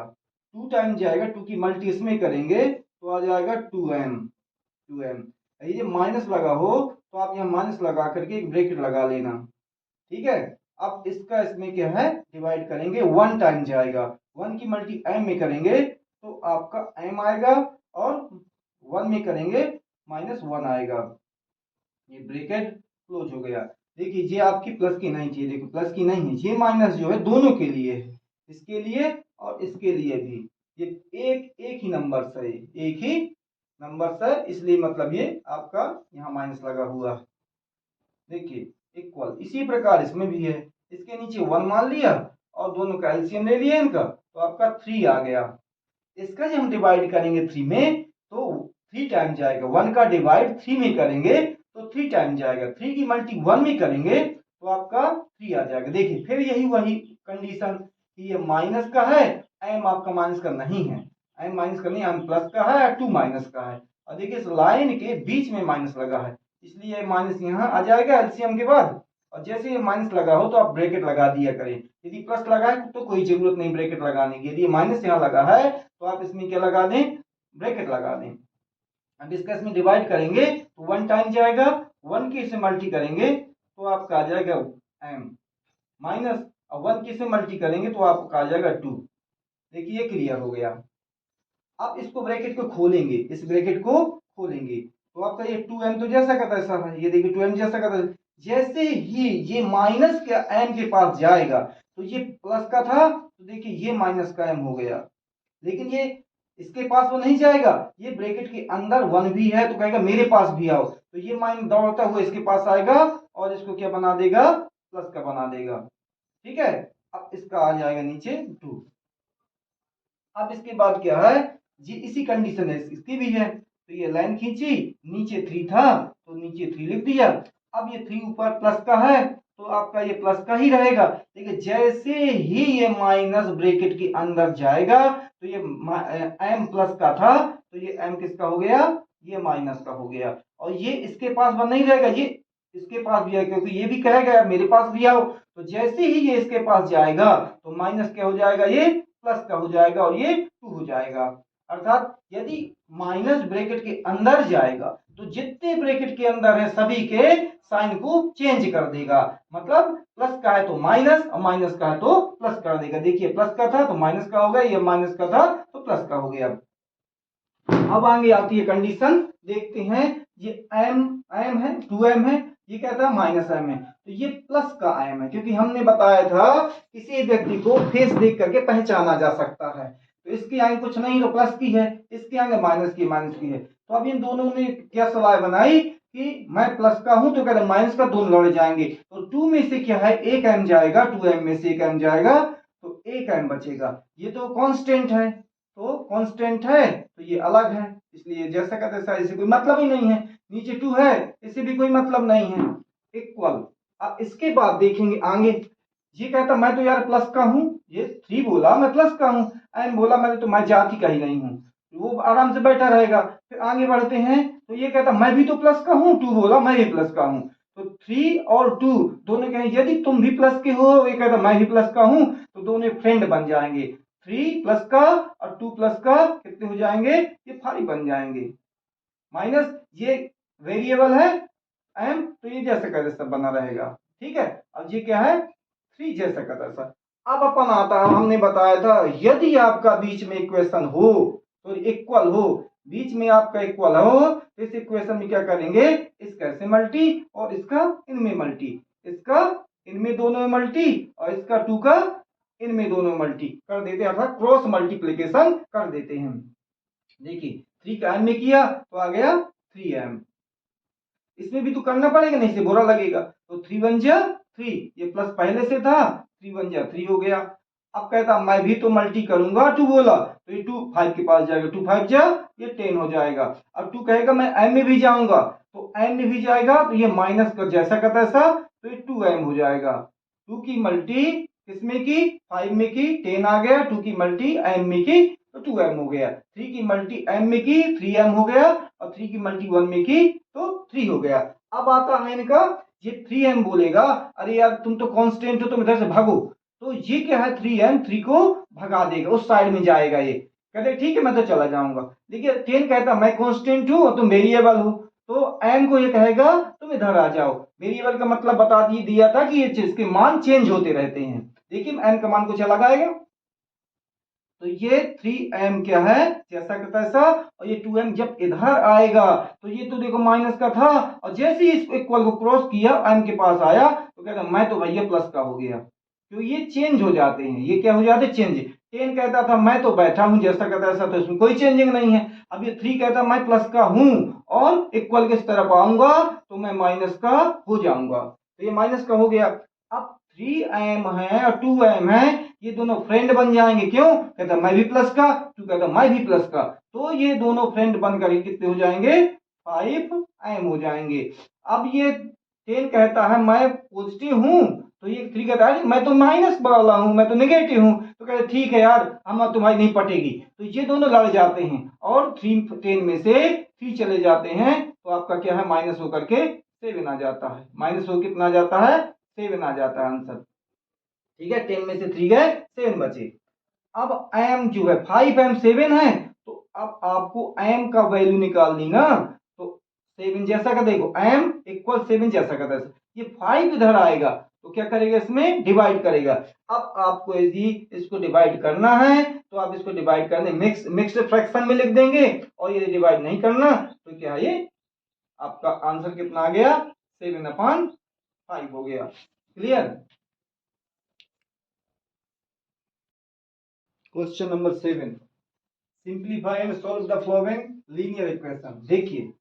2 टाइम जाएगा, 2 की मल्टी इसमें करेंगे तो आ जाएगा 2m। ये माइनस लगा हो तो आप यहाँ माइनस लगा करके एक ब्रैकेट लगा लेना। ठीक है, अब इसका इसमें क्या है डिवाइड करेंगे, 1 टाइम जाएगा, 1 की मल्टी m में करेंगे तो आपका m आएगा, और 1 में करेंगे -1 आएगा, ये ब्रैकेट क्लोज हो गया। देखिए ये आपकी प्लस की नहीं थी, देखो प्लस की नहीं है, ये माइनस जो है दोनों के लिए है, इसके लिए और इसके लिए भी, ये एक ही नंबर से, एक ही नंबर से, इसलिए मतलब ये आपका यहाँ माइनस लगा हुआ। देखिए इक्वल, इसी प्रकार इसमें भी है, इसके नीचे 1 मान लिया और दोनों का एलसीएम ले लिया इनका, तो आपका 3 आ गया। इसका जब हम डिवाइड करेंगे 3 में तो 3 टाइम जाएगा, 1 का डिवाइड 3 में करेंगे तो 3 टाइम जाएगा, 3 की मल्टी 1 में करेंगे तो आपका 3 आ जाएगा। देखिए फिर यही वही कंडीशन कि ये माइनस का है, m आपका माइनस का नहीं है, m माइनस का नहीं, m प्लस का है, 2 माइनस का है, और देखिए इस लाइन के बीच में माइनस लगा है, इसलिए माइनस यहाँ आ जाएगा एलसीएम के बाद, और जैसे ये माइनस लगा हो तो आप ब्रैकेट लगा दिया करें, यदि प्लस लगा है तो कोई जरूरत नहीं ब्रैकेट लगाने की, यदि माइनस यहाँ लगा है तो आप इसमें क्या लगा दें ब्रैकेट लगा दें। अब इसका इसमें डिवाइड करेंगे तो 1 टाइम जाएगा, 1 की इसे मल्टी करेंगे तो आपका आ जाएगा m माइनस, और 1 की इसे मल्टी करेंगे तो आपका आ जाएगा 2। देखिए क्लियर हो गया। अब इसको ब्रैकेट को खोलेंगे, इस ब्रैकेट को खोलेंगे तो आपका ये 2m तो जैसा का तैसा है, ये देखिए 2m जैसा का तैसा, जैसे ही ये माइनस का m के पास जाएगा तो ये प्लस का था, तो देखिए ये माइनस का m हो गया, लेकिन ये इसके पास वो नहीं जाएगा, ये ब्रैकेट के अंदर 1 भी है तो कहेगा मेरे पास भी आओ, तो ये माइनस दौड़ता हुआ इसके पास आएगा और इसको क्या बना देगा प्लस का बना देगा। ठीक है, अब इसका आ जाएगा नीचे 2। अब इसके बाद क्या है जी, इसी कंडीशन है इसकी भी है, तो ये लाइन खींची, नीचे 3 था तो नीचे 3 लिख दिया, अब ये 3 ऊपर प्लस का है तो आपका ये प्लस का ही रहेगा, देखिए जैसे ही ये माइनस ब्रैकेट के अंदर जाएगा तो ये m प्लस का था तो ये m किसका हो गया ये माइनस का हो गया, और ये इसके पास बन नहीं रहेगा, ये इसके पास भी है क्योंकि ये भी कहेगा मेरे पास भी आओ, तो जैसे ही ये इसके पास जाएगा तो माइनस क्या हो जाएगा ये प्लस का हो जाएगा और ये 2 हो जाएगा। अर्थात यदि माइनस ब्रैकेट के अंदर जाएगा तो जितने ब्रैकेट के अंदर है सभी के साइन को चेंज कर देगा, मतलब प्लस का है तो माइनस और माइनस का है तो प्लस कर देगा। देखिए प्लस का था तो माइनस का हो गया, ये माइनस का था तो प्लस का हो गया। अब आगे आती है कंडीशन, देखते हैं ये m है 2m है, ये कहता है माइनस m है, तो ये प्लस का m है, क्योंकि हमने बताया था किसी व्यक्ति को फेस देख करके पहचाना जा सकता है। तो इसके आगे कुछ नहीं तो प्लस की है, इसके आगे माइनस की है। तो अब इन दोनों ने क्या सलाह बनाई कि मैं प्लस का हूं तो कहते माइनस का दोनों लड़ जाएंगे, तो 2 में से क्या है एक m जाएगा, 2m में से एक m जाएगा तो एक m बचेगा। ये तो कांस्टेंट है, तो कांस्टेंट है तो ये अलग है, इसलिए जैसा का तैसा, इससे कोई मतलब ही नहीं है। नीचे 2 है, इससे भी कोई मतलब नहीं है, इक्वल। अब इसके बाद देखेंगे आगे, ये कहता मैं तो यार प्लस का हूं, ये 3 बोला मैं प्लस का हूं, एम बोला मैं तो मैं जाति का ही नहीं हूं, वो आराम से बैठा रहेगा। फिर आगे बढ़ते हैं तो ये कहता मैं भी तो प्लस का हूं, 2 बोला मैं भी प्लस का हूं, तो 3 और 2 दोनों कहें यदि तुम भी प्लस के हो, ये कहता मैं भी प्लस का हूं, तो दोनों फ्रेंड बन जाएंगे। 3 प्लस का और 2 प्लस का कितने हो जाएंगे, ये 5 बन जाएंगे। माइनस ये वेरिएबल है m, तो ये जैसा का तैसा बना रहेगा, ठीक है। अब ये क्या है 3 जैसा का तैसा। अब अपन आता है, हमने बताया था यदि आपका बीच में इक्वेशन हो तो इक्वल हो, बीच में आपका इक्वल हो तो इस इक्वेशन में क्या करेंगे, इसका ऐसे मल्टी और इसका इनमें मल्टी, इसका इनमें दोनों में मल्टी और इसका 2 का इनमें दोनों में मल्टी कर देते हैं, अर्थात क्रॉस मल्टीप्लीकेशन कर देते हैं। देखिए 3 का m में किया तो आ गया 3m, इसमें भी तो करना पड़ेगा, नहीं से बुरा लगेगा, तो 3 1 जा 3, ये प्लस पहले से था, 3 1 जा 3 हो गया। अब कहता मैं भी तो मल्टी करूंगा, 2 बोला तो ये 2 5 के पास जाएगा, 2 5 जा ये 10 हो जाएगा। अब 2 कहेगा मैं m में भी जाऊंगा, तो m में भी जाएगा तो ये माइनस का जैसा का तैसा, तो ये 2m हो जाएगा। 2 की मल्टी किसमें की 5 में की 10 आ गया, 2 की मल्टी m में की तो 2m हो गया, 3 की मल्टी m में की 3m हो गया और 3 की मल्टी 1 में की तो 3 हो गया। अब आता है इनका, ये 3m बोलेगा अरे यार तुम तो कांस्टेंट हो, तुम इधर से भागो, तो ये क्या है 3m, 3 को भगा देगा, उस साइड में जाएगा। ये कहते ठीक है मैं तो चला जाऊंगा, देखिए 10 कहता मैं कांस्टेंट हूं और तुम वेरिएबल हो, तो m को ये कहेगा तुम इधर आ जाओ। वेरिएबल का मतलब बता दिया था कि ये इसके मान चेंज होते रहते हैं। देखिए m का मान कुछ अलग आएगा, तो ये 3m क्या है जैसा का तैसा, और ये 2m जब इधर आएगा तो ये तो देखो माइनस का था, और जैसे ही इस इक्वल को क्रॉस किया m के पास आया तो कहता मैं तो भैया प्लस का हो गया, तो ये चेंज हो जाते हैं, ये क्या हो जाते हैं चेंज। 10 कहता था मैं तो बैठा हूं जैसा का तैसा, तो इसमें कोई चेंजिंग नहीं है। अब ये 3 कहता मैं प्लस का हूं और इक्वल के तरफ आऊंगा तो मैं माइनस का हो जाऊंगा, तो ये माइनस का हो गया। अब 3m है और 2m है, ये दोनों फ्रेंड बन जाएंगे, क्यों कहता मैं भी प्लस का, तू कहता मैं भी प्लस का, तो ये दोनों फ्रेंड बनकर कितने हो जाएंगे 5m हो जाएंगे। अब ये 10 कहता है मैं पॉजिटिव हूं, तो ये 3 कहता है मैं तो माइनस वाला हूं, मैं तो नेगेटिव हूं, तो कहते ठीक है यार हम तुम्हारी नहीं पटेगी, तो ये दोनों लड़ जाते हैं और 3 10 में से 3 चले जाते हैं, तो आपका क्या है माइनस होकर के 7 आ जाता है, माइनस हो कितना आ जाता है 7 आ जाता है आंसर, ठीक है। 10 में से 3 गए 7 बचे। अब m जो है 5m 7 है, तो अब आपको m का वैल्यू निकालनी ना, तो 7 जैसा का देखो m इक्वल 7 जैसा का तैसा, ये 5 इधर आएगा तो क्या करेगा इसमें डिवाइड करेगा। अब आपको यदि इसको डिवाइड करना है तो आप इसको डिवाइड करने मिक्स्ड फ्रैक्शन में लिख देंगे, और यदि डिवाइड नहीं करना तो क्या ये आपका आंसर कितना आ गया 7/5 हो गया। Clear. Question number 7, simplify and solve the following linear equation. देखिए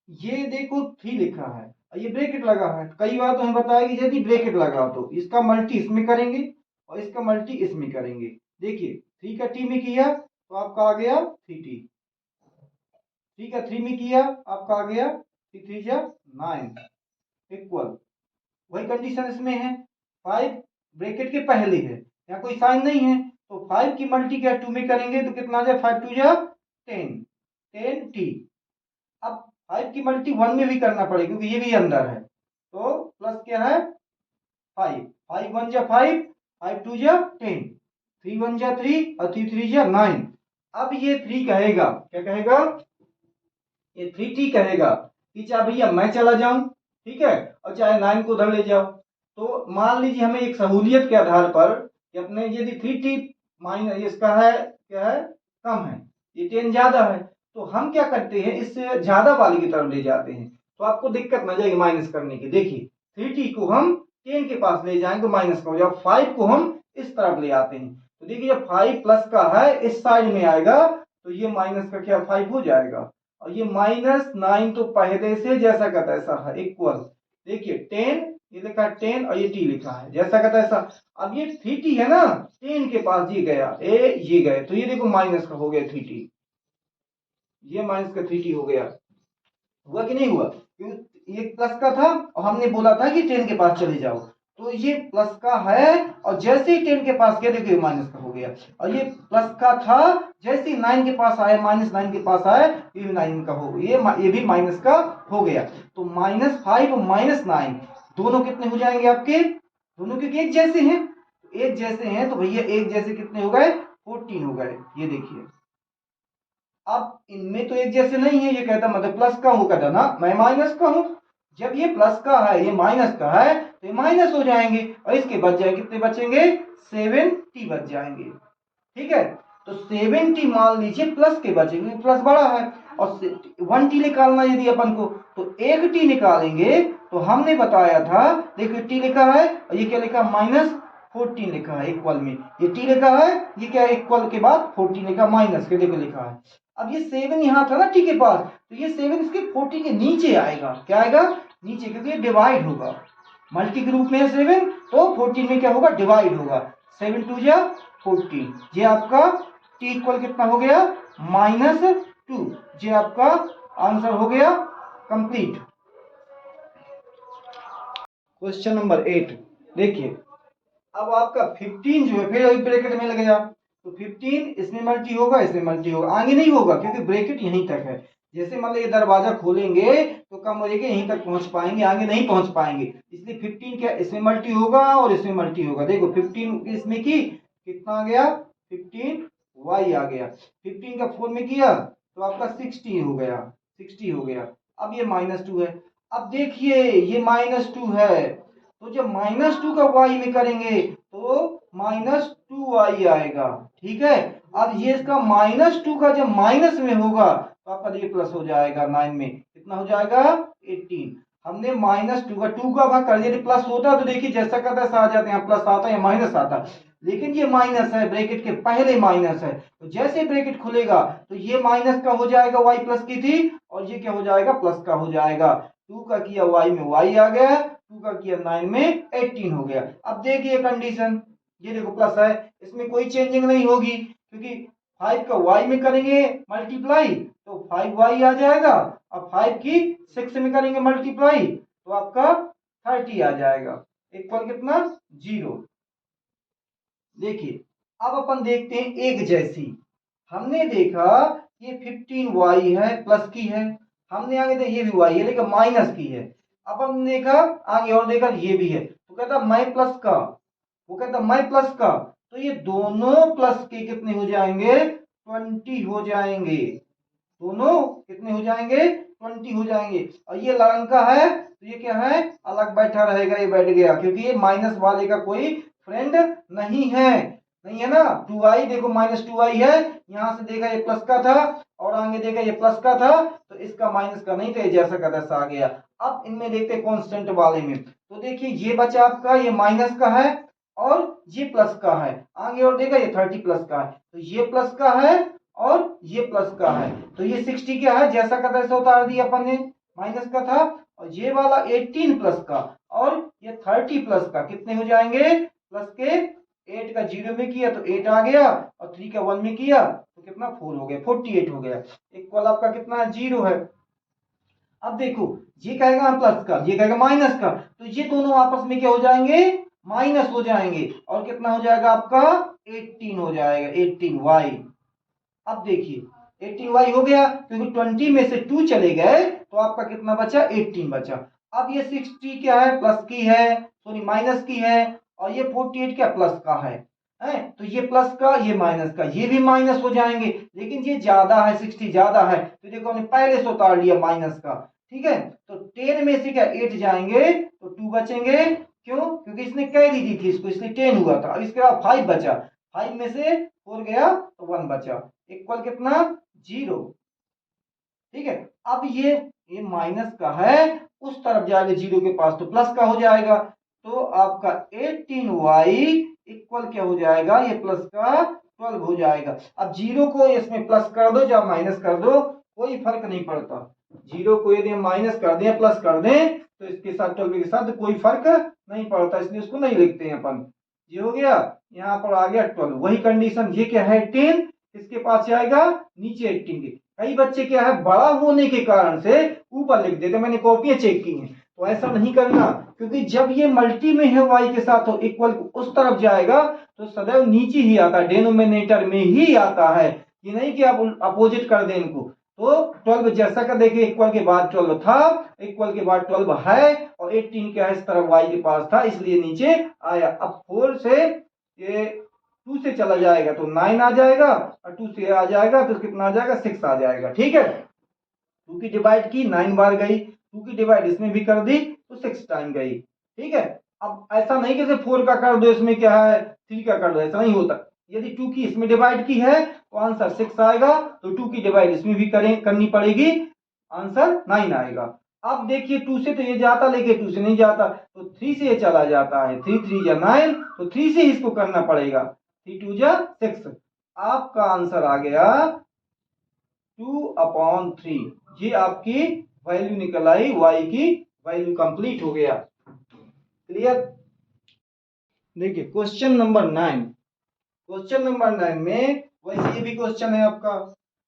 ये देखो 3 लिखा है और ये ब्रैकेट लगा है, कई बार तो हमें बताया कि यदि ब्रैकेट लगा तो इसका मल्टी इसमें करेंगे और इसका मल्टी इसमें करेंगे। देखिए 3 का t में किया तो आपका आ गया 3t, 3 का 3 में किया आपका आ गया 3 जा 9 इक्वल, वही कंडीशन इसमें है, 5 ब्रैकेट के पहले है, यहाँ कोई साइन नहीं है, तो 5 की मल्टी क्या 2 में करेंगे तो कितना आ जाए 5 2 जा 10 10t। अब 5 की मल्टी 1 में भी करना पड़ेगा क्योंकि ये भी अंदर है, तो प्लस क्या है 5 5 1 जा 5 5 2 जा 10 3 1 जा 3 और 3 3 जा 9। अब ये 3 कहेगा क्या कहेगा, ये 3t कहेगा कि चाहे भैया मैं चला जाऊं, ठीक है, और चाहे 9 को उधर ले जाओ, तो मान लीजिए हमें एक सहूलियत के आधार पर कि अपने यदि 3t माइनस इसका है क्या है कम है, ये 10 ज्यादा है, तो हम क्या करते हैं, इससे ज्यादा वाली की तरफ ले जाते हैं, तो आपको दिक्कत न जाएगी माइनस करने की। देखिए 3t को हम 10 के पास ले जाएंगे तो माइनस का हो जाएगा, 5 को हम इस तरफ ले आते हैं, तो देखिए जब 5 प्लस का है इस साइड में आएगा तो ये माइनस का क्या 5 हो जाएगा, और ये -9 तो पहले से जैसा का तैसा है इक्वल, देखिए 10 ये लिखा है 10 और ये t लिखा है जैसा का तैसा। अब ये 3t है ना, 10 के पास ये गया ये गए, तो ये देखो माइनस का हो गया 3t, ये माइनस का 3t हो गया, हुआ कि नहीं हुआ, क्योंकि ये प्लस का था और हमने बोला था कि 10 के पास चले जाओ, तो ये प्लस का है और जैसे ही 10 के पास गया देखो ये माइनस का हो गया, और ये प्लस का था जैसे ही 9 के पास आया -9 के पास आया ये भी 9 का हो, ये भी माइनस का हो गया। तो -5 और -9 दोनों कितने हो जाएंगे आपके, दोनों क्योंकि एक जैसे हैं, एक जैसे हैं तो भैया एक जैसे कितने हो गए 14 हो गए, ये देखिए। अब इनमें तो एक जैसे नहीं है, ये कहता मतलब प्लस का हूं, कहता ना मैं माइनस का हूं, जब ये प्लस का है ये माइनस का है तो ये माइनस हो जाएंगे और इसके बच जाएंगे, कितने बचेंगे 7t बच जाएंगे, ठीक है। तो 7t मान लीजिए प्लस के बचेंगे, प्लस बड़ा है, और 1t निकालना यदि अपन को तो 1t निकालेंगे, तो हमने बताया था देखिए t लिखा है और ये क्या लिखा -14 लिखा है इक्वल में, ये t लिखा है ये क्या इक्वल के बाद 14 लिखा माइनस के देखो लिखा है। अब ये 7 यहाँ था ना t के पास, तो ये 7 इसके 14 के नीचे आएगा, क्या आएगा नीचे, क्योंकि ये डिवाइड होगा, मल्टी के रूप में है 7 तो 14 में क्या होगा डिवाइड होगा, 7 2 जा 14, ये आपका t इक्वल कितना हो गया -2, ये आपका आंसर हो गया कंप्लीट। क्वेश्चन नंबर 8 देखिए, अब आपका 15 जो है फिर वही ब्रैकेट में लग गया, तो 15 इसमें मल्टी होगा इसमें मल्टी होगा, आगे नहीं होगा क्योंकि ब्रैकेट यहीं तक है, जैसे मान लो ये दरवाजा खोलेंगे तो कम हो जाएगा यहीं तक पहुंच पाएंगे, आगे नहीं पहुंच पाएंगे, इसलिए 15 क्या इसमें मल्टी होगा और इसमें मल्टी होगा, देखो 15 इसमें की कितना आ गया 15y आ गया, 15 का 4 में किया तो आपका 60 हो गया, 60 हो गया। अब ये -2 है, अब देखिए ये -2 है, तो जब -2 का y में करेंगे तो -2y आएगा, ठीक है। अब ये इसका -2 का जब माइनस में होगा तो आपका ये प्लस हो जाएगा, 9 में कितना हो जाएगा 18, हमने -2 का 2 का भाग कर दिया, प्लस होता तो देखिए जैसा का तैसा आ जाता है, यहाँ प्लस आता है माइनस आता, लेकिन ये माइनस है ब्रैकेट के पहले माइनस है, तो जैसे ब्रैकेट खुलेगा तो ये माइनस का हो जाएगा y प्लस की थी और ये क्या हो जाएगा प्लस का हो जाएगा, 2 का किया y में y आ गया, 2 का किया 9 में 18 हो गया। अब देखिए कंडीशन, ये देखो प्लस है इसमें कोई चेंजिंग नहीं होगी, क्योंकि 5 का y में करेंगे मल्टीप्लाई तो 5y आ जाएगा, अब 5 की 6 में करेंगे मल्टीप्लाई तो आपका 30 आ जाएगा, इक्वल कितना 0। देखिए अब अपन देखते हैं एक जैसी, हमने देखा ये 15y है प्लस की है, हमने आगे देखा ये भी y है लेकिन माइनस की है, अब हमने देखा आगे और देखा ये भी है, तो कहता मैं प्लस का, वो कहता मैं प्लस का, तो ये दोनों प्लस के कितने हो जाएंगे 20 हो जाएंगे, दोनों कितने हो जाएंगे 20 हो जाएंगे, और ये लड़का है तो ये क्या है अलग बैठा रहेगा, ये बैठ गया क्योंकि ये माइनस वाले का कोई फ्रेंड नहीं है, नहीं है ना, 2i देखो -2i है, यहां से देखा ये प्लस का था और आगे देखा ये प्लस का था, तो इसका माइनस का नहीं था, ये जैसा का तैसा आ गया। अब इनमें देखते हैं कांस्टेंट वाले में, तो देखिए ये बचा आपका ये माइनस का है और ये प्लस का है, आगे और देखा ये 30 प्लस का है, तो ये प्लस का है और ये प्लस का है, तो ये 60 क्या है जैसा का तैसा उतार दिया अपन ने, माइनस का था, और ये वाला 18 प्लस का और ये 30 प्लस का कितने हो जाएंगे प्लस के, 8 का 0 में किया तो 8 आ गया और 3 का 1 में किया तो कितना 4 हो गया, 48 हो गया, इक्वल आपका कितना 0 है। अब देखो ये कहेगा प्लस का ये कहेगा माइनस का, तो ये दोनों आपस में क्या हो जाएंगे माइनस हो जाएंगे, और कितना हो जाएगा आपका 18 हो जाएगा 18y। अब देखिए 18y हो गया क्योंकि 20 में से 2 चले गए तो आपका कितना बचा 18 बचा। अब ये 60 क्या है प्लस की है, सॉरी माइनस की है, और ये 48 क्या प्लस का है, तो ये प्लस का ये माइनस का ये भी माइनस हो जाएंगे, लेकिन ये ज्यादा है 60 ज्यादा है, तो देखो हमने पहले से उतार लिया माइनस का, ठीक है। तो 10 में से क्या 8 जाएंगे तो 2 बचेंगे, क्यों क्योंकि इसने कैरी दी थी इसको इसलिए 10 हुआ था। अब इसके बाद 5 बचा, 5 में से 4 गया तो 1 बचा, इक्वल कितना 0। ठीक है। अब ये माइनस का है, उस तरफ जाएगा जीरो के पास तो प्लस का हो जाएगा, तो आपका 18y इक्वल क्या हो जाएगा, ये प्लस का 12 हो जाएगा। अब जीरो को इसमें प्लस कर दो या माइनस कर दो, कोई फर्क नहीं पड़ता। जीरो को यदि हम माइनस कर दें प्लस कर दें तो इसके साथ 12 के साथ कोई फर्क नहीं पड़ता, इसलिए उसको नहीं लिखते हैं अपन। ये हो गया, यहाँ पर आ गया 12, वही कंडीशन। ये क्या है 10, इसके पास जाएगा नीचे 18 के। कई बच्चे क्या है बड़ा होने के कारण से ऊपर लिख देते, मैंने कॉपियां चेक की हैं, तो ऐसा नहीं करना, क्योंकि जब ये मल्टी में है y के साथ तो इक्वल उस तरफ जाएगा तो सदैव नीचे ही आता है, डिनोमिनेटर में ही आता है, ये नहीं कि आप अपोजिट कर दें इनको। तो 12 जैसा का देखिए इक्वल के बाद 12 था, इक्वल के बाद 12 है, और 18 क्या है इस तरफ y के पास था इसलिए नीचे आया। अब 4 से ये 2 से चला जाएगा तो 9 आ जाएगा, और 2 से आ जाएगा तो कितना आ जाएगा 6 आ जाएगा। ठीक है, 2 की डिवाइड की 9 बार गई, 2 की डिवाइड इसमें भी कर दी तो 6 टाइम गई। ठीक है, अब ऐसा नहीं कि 4 का कर दो इसमें क्या है 3 का कर दो, ऐसा नहीं होता। यदि 2 की इसमें डिवाइड की है तो आंसर 6 आएगा, तो 2 की डिवाइड इसमें भी करनी पड़ेगी, आंसर 9 आएगा। अब देखिए 2 से तो ये जाता, लेकिन 2 से नहीं जाता, तो 3 से ये चला जाता है, 3 3 या 9, तो 3 से इसको करना पड़ेगा, 3 2 जा 6। आपका आंसर आ गया 2/3। ये आपकी वैल्यू निकल आई, y की वैल्यू कंप्लीट हो गया। क्लियर। देखिए क्वेश्चन नंबर 9, क्वेश्चन नंबर 9 में वैसे ये भी क्वेश्चन है आपका,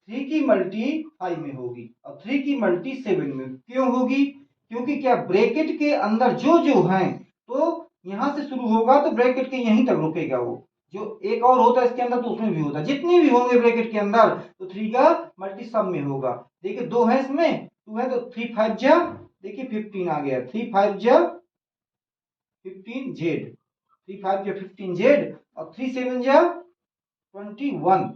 3 की मल्टी 5 में होगी और 3 की मल्टी 7 में क्यों होगी, क्योंकि क्या ब्रैकेट के अंदर जो जो है तो यहां से शुरू होगा तो ब्रैकेट के यहीं तक रुकेगा, वो जो एक और होता है इसके अंदर तो उसमें भी होता है, जितने भी होंगे ब्रैकेट के अंदर तो 3 का मल्टी सब में होगा। देखिए 2 है इसमें, 2 है तो 3 5 जा, देखिए 15 आ गया, 3 5 जा 15 जेड, 3 5 जा 15 जेड, और 3 7 जा 21,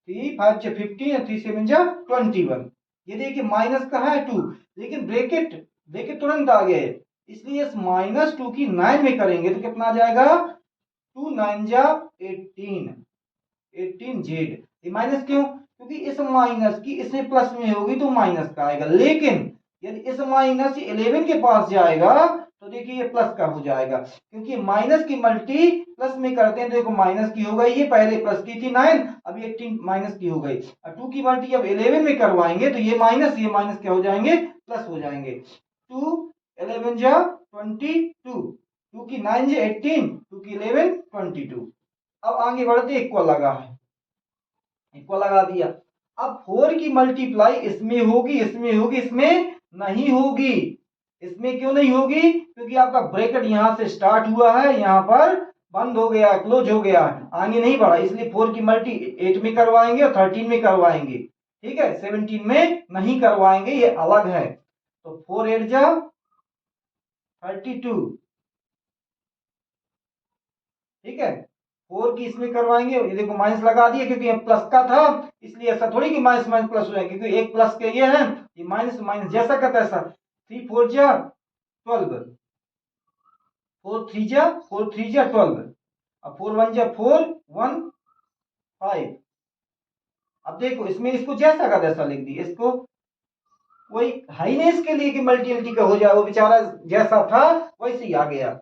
3 5 जा 15 और 3 7 जा 21। ये देखिए माइनस का है 2, लेकिन ब्रैकेट तुरंत आ गए, इसलिए इस -2 की 9 में करेंगे तो कितना आ जाएगा, 2 9 जा 18 जेड। ये माइनस क्यों, क्योंकि इस माइनस की इसमें प्लस में होगी तो माइनस का आएगा, लेकिन यदि इस माइनस 11 के पास जाएगा तो देखिए ये प्लस का हो जाएगा, क्योंकि माइनस की मल्टी प्लस में करते हैं तो देखो माइनस की हो गई, ये पहले प्लस की थी 9, अब 18 माइनस की हो गई, और 2 की मल्टी जब 11 में करवाएंगे तो ये माइनस क्या हो जाएंगे, प्लस हो जाएंगे। 2 11 जा 22, 2 की 9 जा 18, 2 की 11 22। अब आगे बढ़ते, इक्वल लगा है, इक्वल लगा दिया। अब 4 की मल्टीप्लाई इसमें होगी, इसमें होगी, इसमें नहीं होगी। इसमें क्यों नहीं होगी, क्योंकि आपका ब्रैकेट यहां से स्टार्ट हुआ है, यहां पर बंद हो गया, क्लोज हो गया, आगे नहीं बढ़ा, इसलिए 4 की मल्टी 8 में करवाएंगे और 13 में करवाएंगे। ठीक है, 17 में नहीं करवाएंगे, ये अलग है। तो 4 8 जा 32। ठीक है, 4 की इसमें करवाएंगे, ये देखो माइनस लगा दिए क्योंकि ये प्लस का था, इसलिए ऐसा थोड़ी कि माइनस माइनस प्लस हो जाएगा, क्योंकि एक प्लस के ये है, ये माइनस माइनस जैसा का तैसा। 3 4 जा 12, 4 3 जा 12, अब 4 1 जा 4 1 5। अब देखो इसमें इसको जैसा का तैसा लिख दी, इसको कोई है ही नहीं इसके लिए कि मल्टीप्लिटी का हो जाए, वो बेचारा जैसा था वैसे ही आ गया।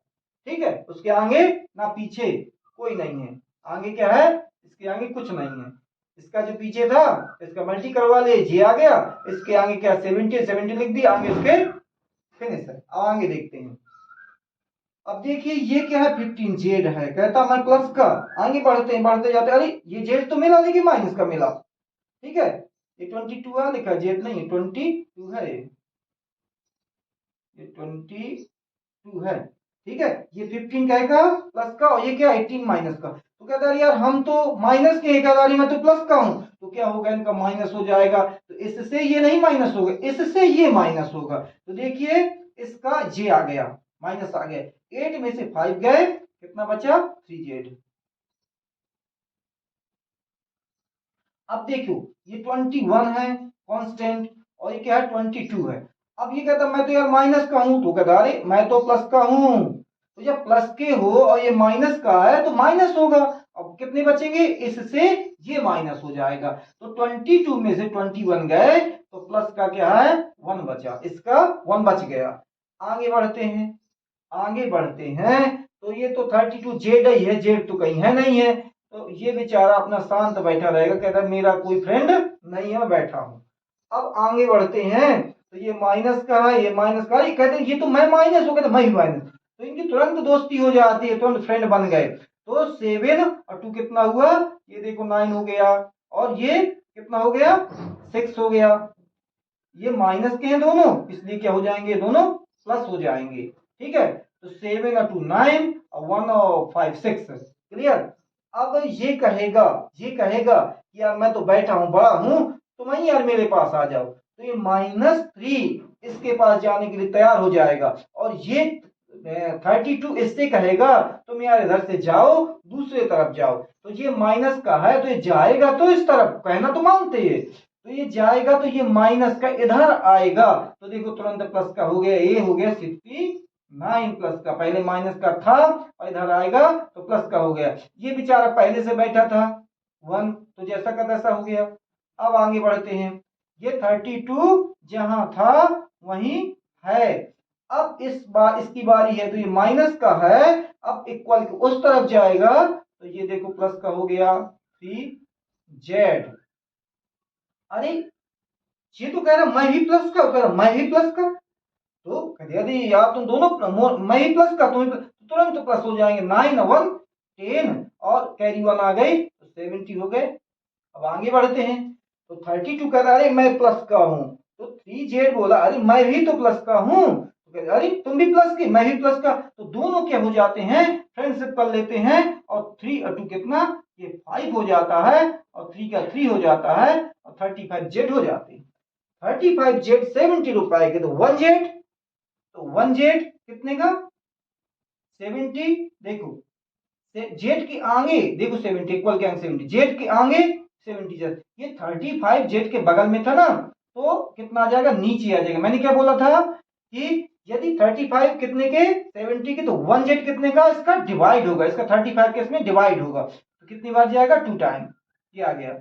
ठीक है, उसके आगे ना पीछे कोई नहीं है, आगे क्या है, इसके आगे कुछ नहीं है, इसका जो पीछे था इसका मल्टी करवा ले, जी आ गया, इसके आगे क्या 70 लिख दी, आगे इसके फिनिश है। अब आगे देखते हैं। अब देखिए ये क्या है 15 जेड है, कहता मैं प्लस का, आगे बढ़ते हैं, बढ़ते जाते, अरे ये जेड तो मिला लेकिन माइनस का मिला। ठीक है, ये 22 है लिखा, जेड नहीं 22 है, ये 22 है। ठीक है, ये 15 क्या का प्लस का, और ये क्या 18 माइनस का। तो कहता है यार हम तो माइनस के हिस्सेदारी में तो प्लस का हूं, तो क्या होगा इनका माइनस हो जाएगा, तो इससे ये नहीं माइनस होगा, इससे ये माइनस होगा। तो देखिए इसका जे आ गया, माइनस आ गया, 8 में से 5 गए, कितना बचा 3 जेड। अब देखो ये 21 है कांस्टेंट, और ये क्या है 22 है। अब ये कहता मैं तो यार माइनस का हूं, तो कहता अरे मैं तो प्लस का हूं, तो जब प्लस के हो और ये माइनस का है तो माइनस होगा। अब कितने बचेंगे, इससे ये माइनस हो जाएगा, तो 22 में से 21 गए, तो प्लस का क्या है 1 बचा, इसका 1 बच गया। आगे बढ़ते हैं, आगे बढ़ते हैं तो ये तो 32 जेड ही है, जेड तो कहीं है नहीं है, तो ये बेचारा अपना शांत बैठा रहेगा, कहता है मेरा कोई फ्रेंड नहीं है, मैं बैठा हूं। अब आगे बढ़ते हैं तो ये माइनस का है, ये माइनस का है, कहते हैं ये तो मैं माइनस हो, कहते मैं भी माइनस, तो इनकी तुरंत दोस्ती हो जाती है, तुरंत फ्रेंड बन गए। तो 7 और 2 कितना हुआ, ये देखो 9 हो गया, और ये कितना हो गया 6 हो गया। ये माइनस के हैं दोनों, इसलिए क्या हो जाएंगे, दोनों प्लस हो जाएंगे। ठीक है, तो 7 और 2 9 और 1 और 5 6। क्लियर। अब ये कहेगा कि यार मैं तो बैठा हूं, बड़ा हूं, तुम ही यार मेरे पास आ जाओ, तो ये -3 इसके पास जाने के लिए तैयार हो जाएगा। और ये 32 इससे कहेगा तुम यार इधर से जाओ, दूसरे तरफ जाओ, तो ये माइनस का है तो ये जाएगा तो इस तरफ, कहना तो मानते हैं, तो ये जाएगा तो ये माइनस का इधर आएगा, तो देखो तुरंत प्लस का हो गया, ये हो गया 69 प्लस का, पहले माइनस का था और इधर आएगा तो प्लस का हो गया। ये बेचारा पहले से बैठा था 1, तो जैसा का तैसा हो गया। अब आगे बढ़ते हैं, ये 32 जहां था वहीं है, अब इस बार इसकी बारी है, तो ये माइनस का है, अब इक्वल उस तरफ जाएगा, तो ये देखो प्लस का हो गया 3z। अरे ये तो कह रहा मैं ही प्लस का, कह रहा मैं ही प्लस का, तो यदि यार तुम दोनों मैं ही प्लस का, तुम तुरंत प्लस हो जाएंगे। 9 1 10 और कैरी 1 आ गई तो 70 हो गए। अब आगे बढ़ते हैं, तो 32 कह रहा अरे मैं प्लस का हूं, तो 3z बोला अरे मैं भी तो प्लस का हूं, तो अरे तुम भी प्लस की, मैं भी प्लस का, तो दोनों क्या हो जाते हैं, फ्रेंडशिप कर लेते हैं, और 3 और 2 कितना, ये 5 हो जाता है, और 3 का 3 हो जाता है, और 35z हो जाते हैं। 35z 70 रुपए के, तो 1z, तो 1z कितने का 70, देखो जेड के आगे देखो 70 इक्वल के आगे 70, जेड के आगे 70, ये 35 जेड के बगल में था ना, तो कितना आ जाएगा, नीचे आ जाएगा। मैंने क्या बोला था कि यदि 35 कितने के 70 के, तो 1 जेड कितने का, इसका डिवाइड होगा, इसका 35 के इसमें डिवाइड होगा, तो कितनी बार जाएगा 2 टाइम, ये आ गया।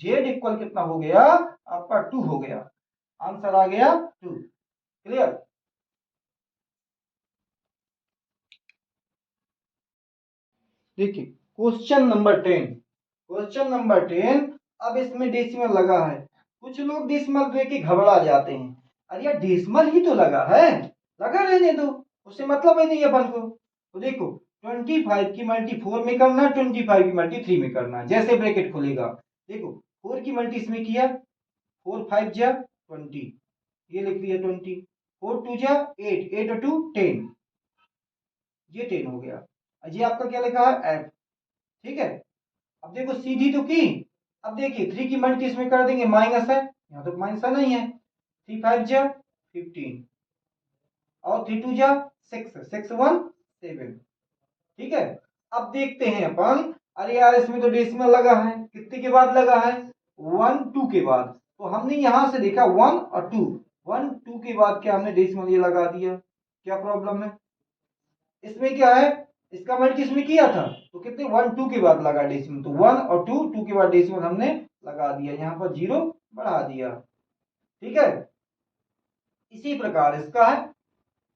जेड इक्वल कितना हो गया आपका 2 हो गया, आंसर आ गया 2। क्लियर। देखिए क्वेश्चन नंबर 10, क्वेश्चन नंबर 10। अब इसमें डेसिमल लगा है, कुछ लोग डेसिमल देख के घबरा जाते हैं, अरे यार डेसिमल ही तो लगा है, लगा रहने दो, उससे मतलब ही नहीं है अपन को। तो देखो 25 की मल्टी 4 में करना है, 25 की मल्टी 3 में करना है, जैसे ब्रैकेट खुलेगा, देखो 4 की मल्टी इसमें किया, 4 5 जा 20, ये लिख दिया 20, 4 2 जा 8, 8 और 2 10, ये 10 हो गया। ये आपका क्या लिखा है एफ। ठीक है, अब देखो सीधी तो की, अब देखिए 3 की मल्टी इसमें कर देंगे, माइनस है, यहाँ तो माइनस नहीं है, 3 5 जा 15, और 3 2 जा 6, 6 1 7। ठीक है, अब देखते हैं अपन, अरे यार इसमें तो डेसिमल लगा है, कितने के बाद लगा है 1 2 के बाद, तो हमने यहां से देखा 1 और 2, 1 2 के बाद क्या हमने डेसिमल ये लगा दिया, क्या प्रॉब्लम है, इसमें क्या है, इसका मल्टी इसमें किया था, तो कितने 1 2 के बाद लगा डेसिमल, तो 1 और 2 2 के बाद डेसिमल हमने लगा दिया, यहाँ पर 0 बढ़ा दिया। ठीक है, इसी प्रकार इसका है,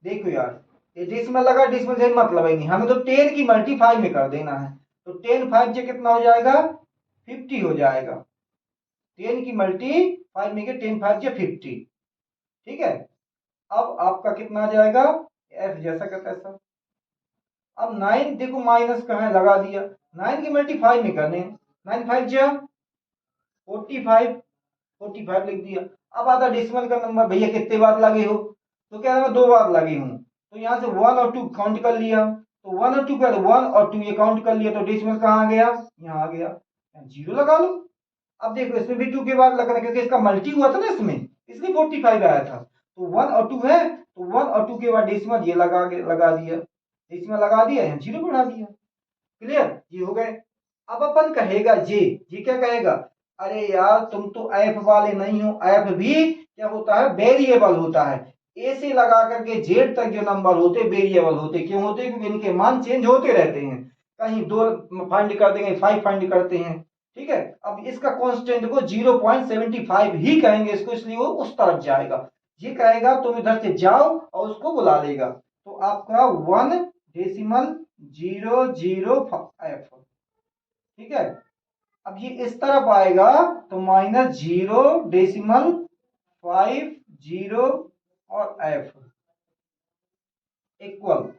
देखो यार ये डेसिमल लगा, डेसिमल से मतलब ही नहीं, हमें तो 10 की मल्टी 5 में कर देना है, तो 10 5 से कितना हो जाएगा 50 हो जाएगा, 10 की मल्टी 5 में के 10 5 से 50। ठीक है, अब आपका कितना आ जाएगा एफ जैसा का तैसा। अब 9 देखो माइनस का है, लगा दिया, 9 की मल्टी 5 में करने, 9 5 जा 45, 45 लिख दिया। अब आता डेसिमल का नंबर, भैया कितने बार लगे हो, तो क्या है 2 बार लगे हूं, तो यहाँ से 1 और 2 काउंट कर लिया, तो 1 और 2 का 1 और 2 ये काउंट कर लिया, तो डेसिमल कहाँ आ गया, यहाँ आ गया, 0 लगा लो। अब देखो इसमें भी 2 के बाद लगना, क्योंकि इसका मल्टी हुआ था ना इसमें, इसलिए 45 आया था, तो 1 और 2 है, तो 1 और 2 के बाद डेसिमल ये लगा दिया, डेसिमल लगा दिया, यहाँ 0 बढ़ा दिया। क्लियर, ये हो गए। अब अपन कहेगा जी क्या कहेगा, अरे यार तुम तो एफ वाले नहीं हो, एफ भी क्या होता है वेरिएबल होता है, ए से लगा करके जेड तक जो नंबर होते वेरिएबल होते, क्यों होते, क्योंकि इनके मान चेंज होते रहते हैं, कहीं 2 फाइंड कर देंगे 5 फाइंड करते हैं, ठीक है। अब इसका कांस्टेंट को 0.75 ही कहेंगे इसको, इसलिए वो उस तरफ जाएगा। ये कहेगा तुम इधर से जाओ और उसको बुला लेगा। तो आपका 1.005F, ठीक है। अब ये इस तरफ आएगा तो -0.50 और F इक्वल,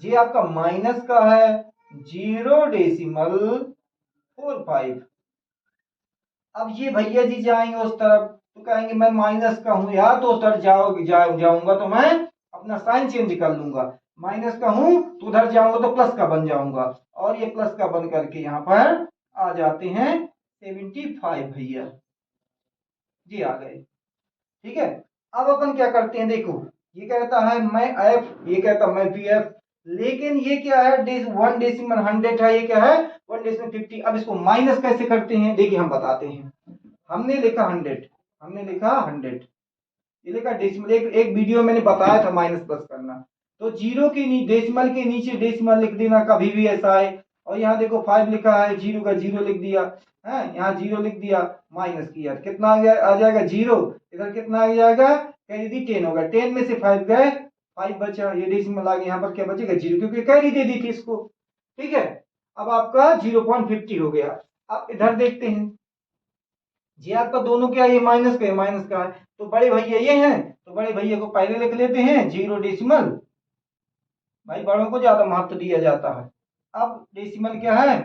ये आपका माइनस का है 0.45। अब ये भैया जी जाएंगे उस तरफ तो कहेंगे मैं माइनस का हूं यार, तो उस तरफ जाऊंगा तो मैं अपना साइन चेंज कर लूंगा। माइनस का हूं तो उधर जाऊंगा तो प्लस का बन जाऊंगा, और ये प्लस का बन करके यहां पर आ जाते हैं 75 भैया जी आ गए। ठीक है। अब अपन क्या करते हैं, देखो ये कहता है मैं एफ, ये कहता मैं पी एफ, लेकिन ये क्या है 1/100 है, ये क्या है 1/50। अब इसको माइनस कैसे करते हैं देखिए हम बताते हैं। हमने लिखा 100, ये लिखा डेसिमल, एक वीडियो मैंने बताया था माइनस प्लस करना। तो जीरो के डेसिमल के नीचे डेसिमल लिख देना कभी भी ऐसा है। और यहाँ देखो 5 लिखा है, जीरो का जीरो लिख दिया है, यहाँ जीरो लिख दिया, माइनस किया, कितना आ जाएगा 0। इधर कितना आ जाएगा, कैरी दी 10 होगा, 10 में से 5 गए, 5 बचा, ये डेसिमल आ गया, यहाँ पर क्या बचेगा 0, क्योंकि कैरी दे दी थी इसको। ठीक है। अब आपका 0.50 हो गया। अब इधर देखते हैं, जी आपका दोनों क्या, ये माइनस का है, माइनस का है, तो बड़े भैया ये हैं, तो बड़े भैया को पहले लिख लेते हैं 0 भाई बड़ों को ज्यादा महत्व दिया जाता है। अब डेसिमल क्या है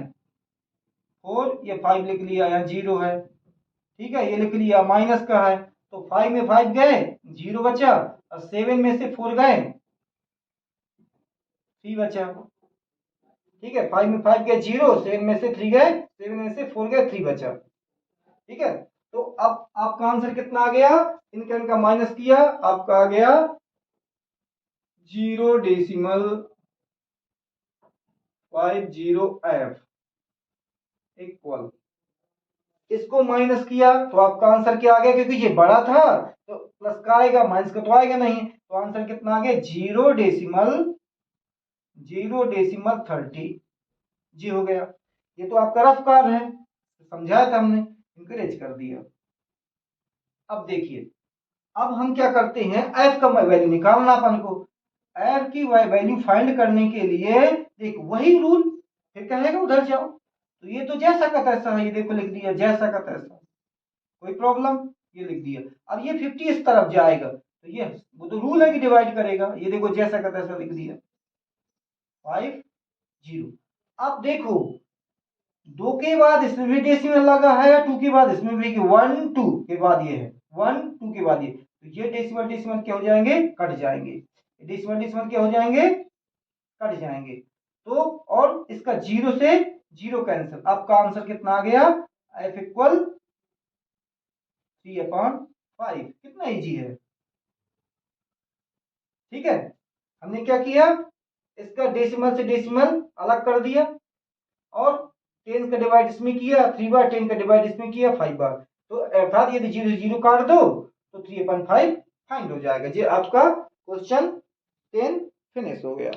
4, ये 5 लिख लिया, यहाँ 0 है, ठीक है, ये लिख लिया, माइनस का है, तो 5 में 5 गए, 0 बचा, और 7 में से 4 गए, 3 बचा। ठीक है, 5 में 5 गए 0, 7 में से 3 गए, 7 में से 4 गए, 3 बचा। ठीक है। तो अब आपका आंसर कितना आ गया, इनका इनका माइनस किया, आपका आ गया 0.50F इक्वल, इसको माइनस किया तो आपका आंसर क्या आ गया, क्योंकि ये बड़ा था तो प्लस का आएगा, माइनस का तो आएगा नहीं, तो आंसर कितना आ गया 0.30 जी हो गया। ये तो आपका रफ कार्य है, समझाया था हमने, इंकरेज कर दिया। अब देखिए, अब हम क्या करते हैं, एफ का वैल्यू निकालना अपन को। एफ की वैल्यू फाइंड करने के लिए देख वही रूल, फिर कहेगा उधर जाओ, तो ये तो जैसा का तैसा है, ये देखो लिख दिया जैसा का तैसा, कोई प्रॉब्लम, ये लिख दिया। अब ये 50 इस तरफ जाएगा, तो ये वो तो रूल है कि डिवाइड करेगा, ये देखो जैसा का तैसा लिख दिया 5 0। अब देखो 2 के बाद इसमें भी डेसिमल लगा है, 2 के बाद इसमें भी, 1 2 के बाद ये है, 1 2 के बाद ये, तो ये डेसिमल डेसिमल क्या हो जाएंगे, कट जाएंगे, डेसिमल डेसिमल क्या हो जाएंगे, कट जाएंगे। तो और इसका 0 से 0 कैंसिल, आपका आंसर कितना आ गया, एफ इक्वल 3/5। कितना इजी है। ठीक है, हमने क्या किया, इसका डेसिमल से डेसिमल अलग कर दिया, और 10 का डिवाइड इसमें किया 3 बार, 10 का डिवाइड इसमें किया 5 बार, तो अर्थात यदि 0 0 काट दो तो 3/5 फाइंड हो जाएगा। ये आपका क्वेश्चन 10 फिनिश हो गया।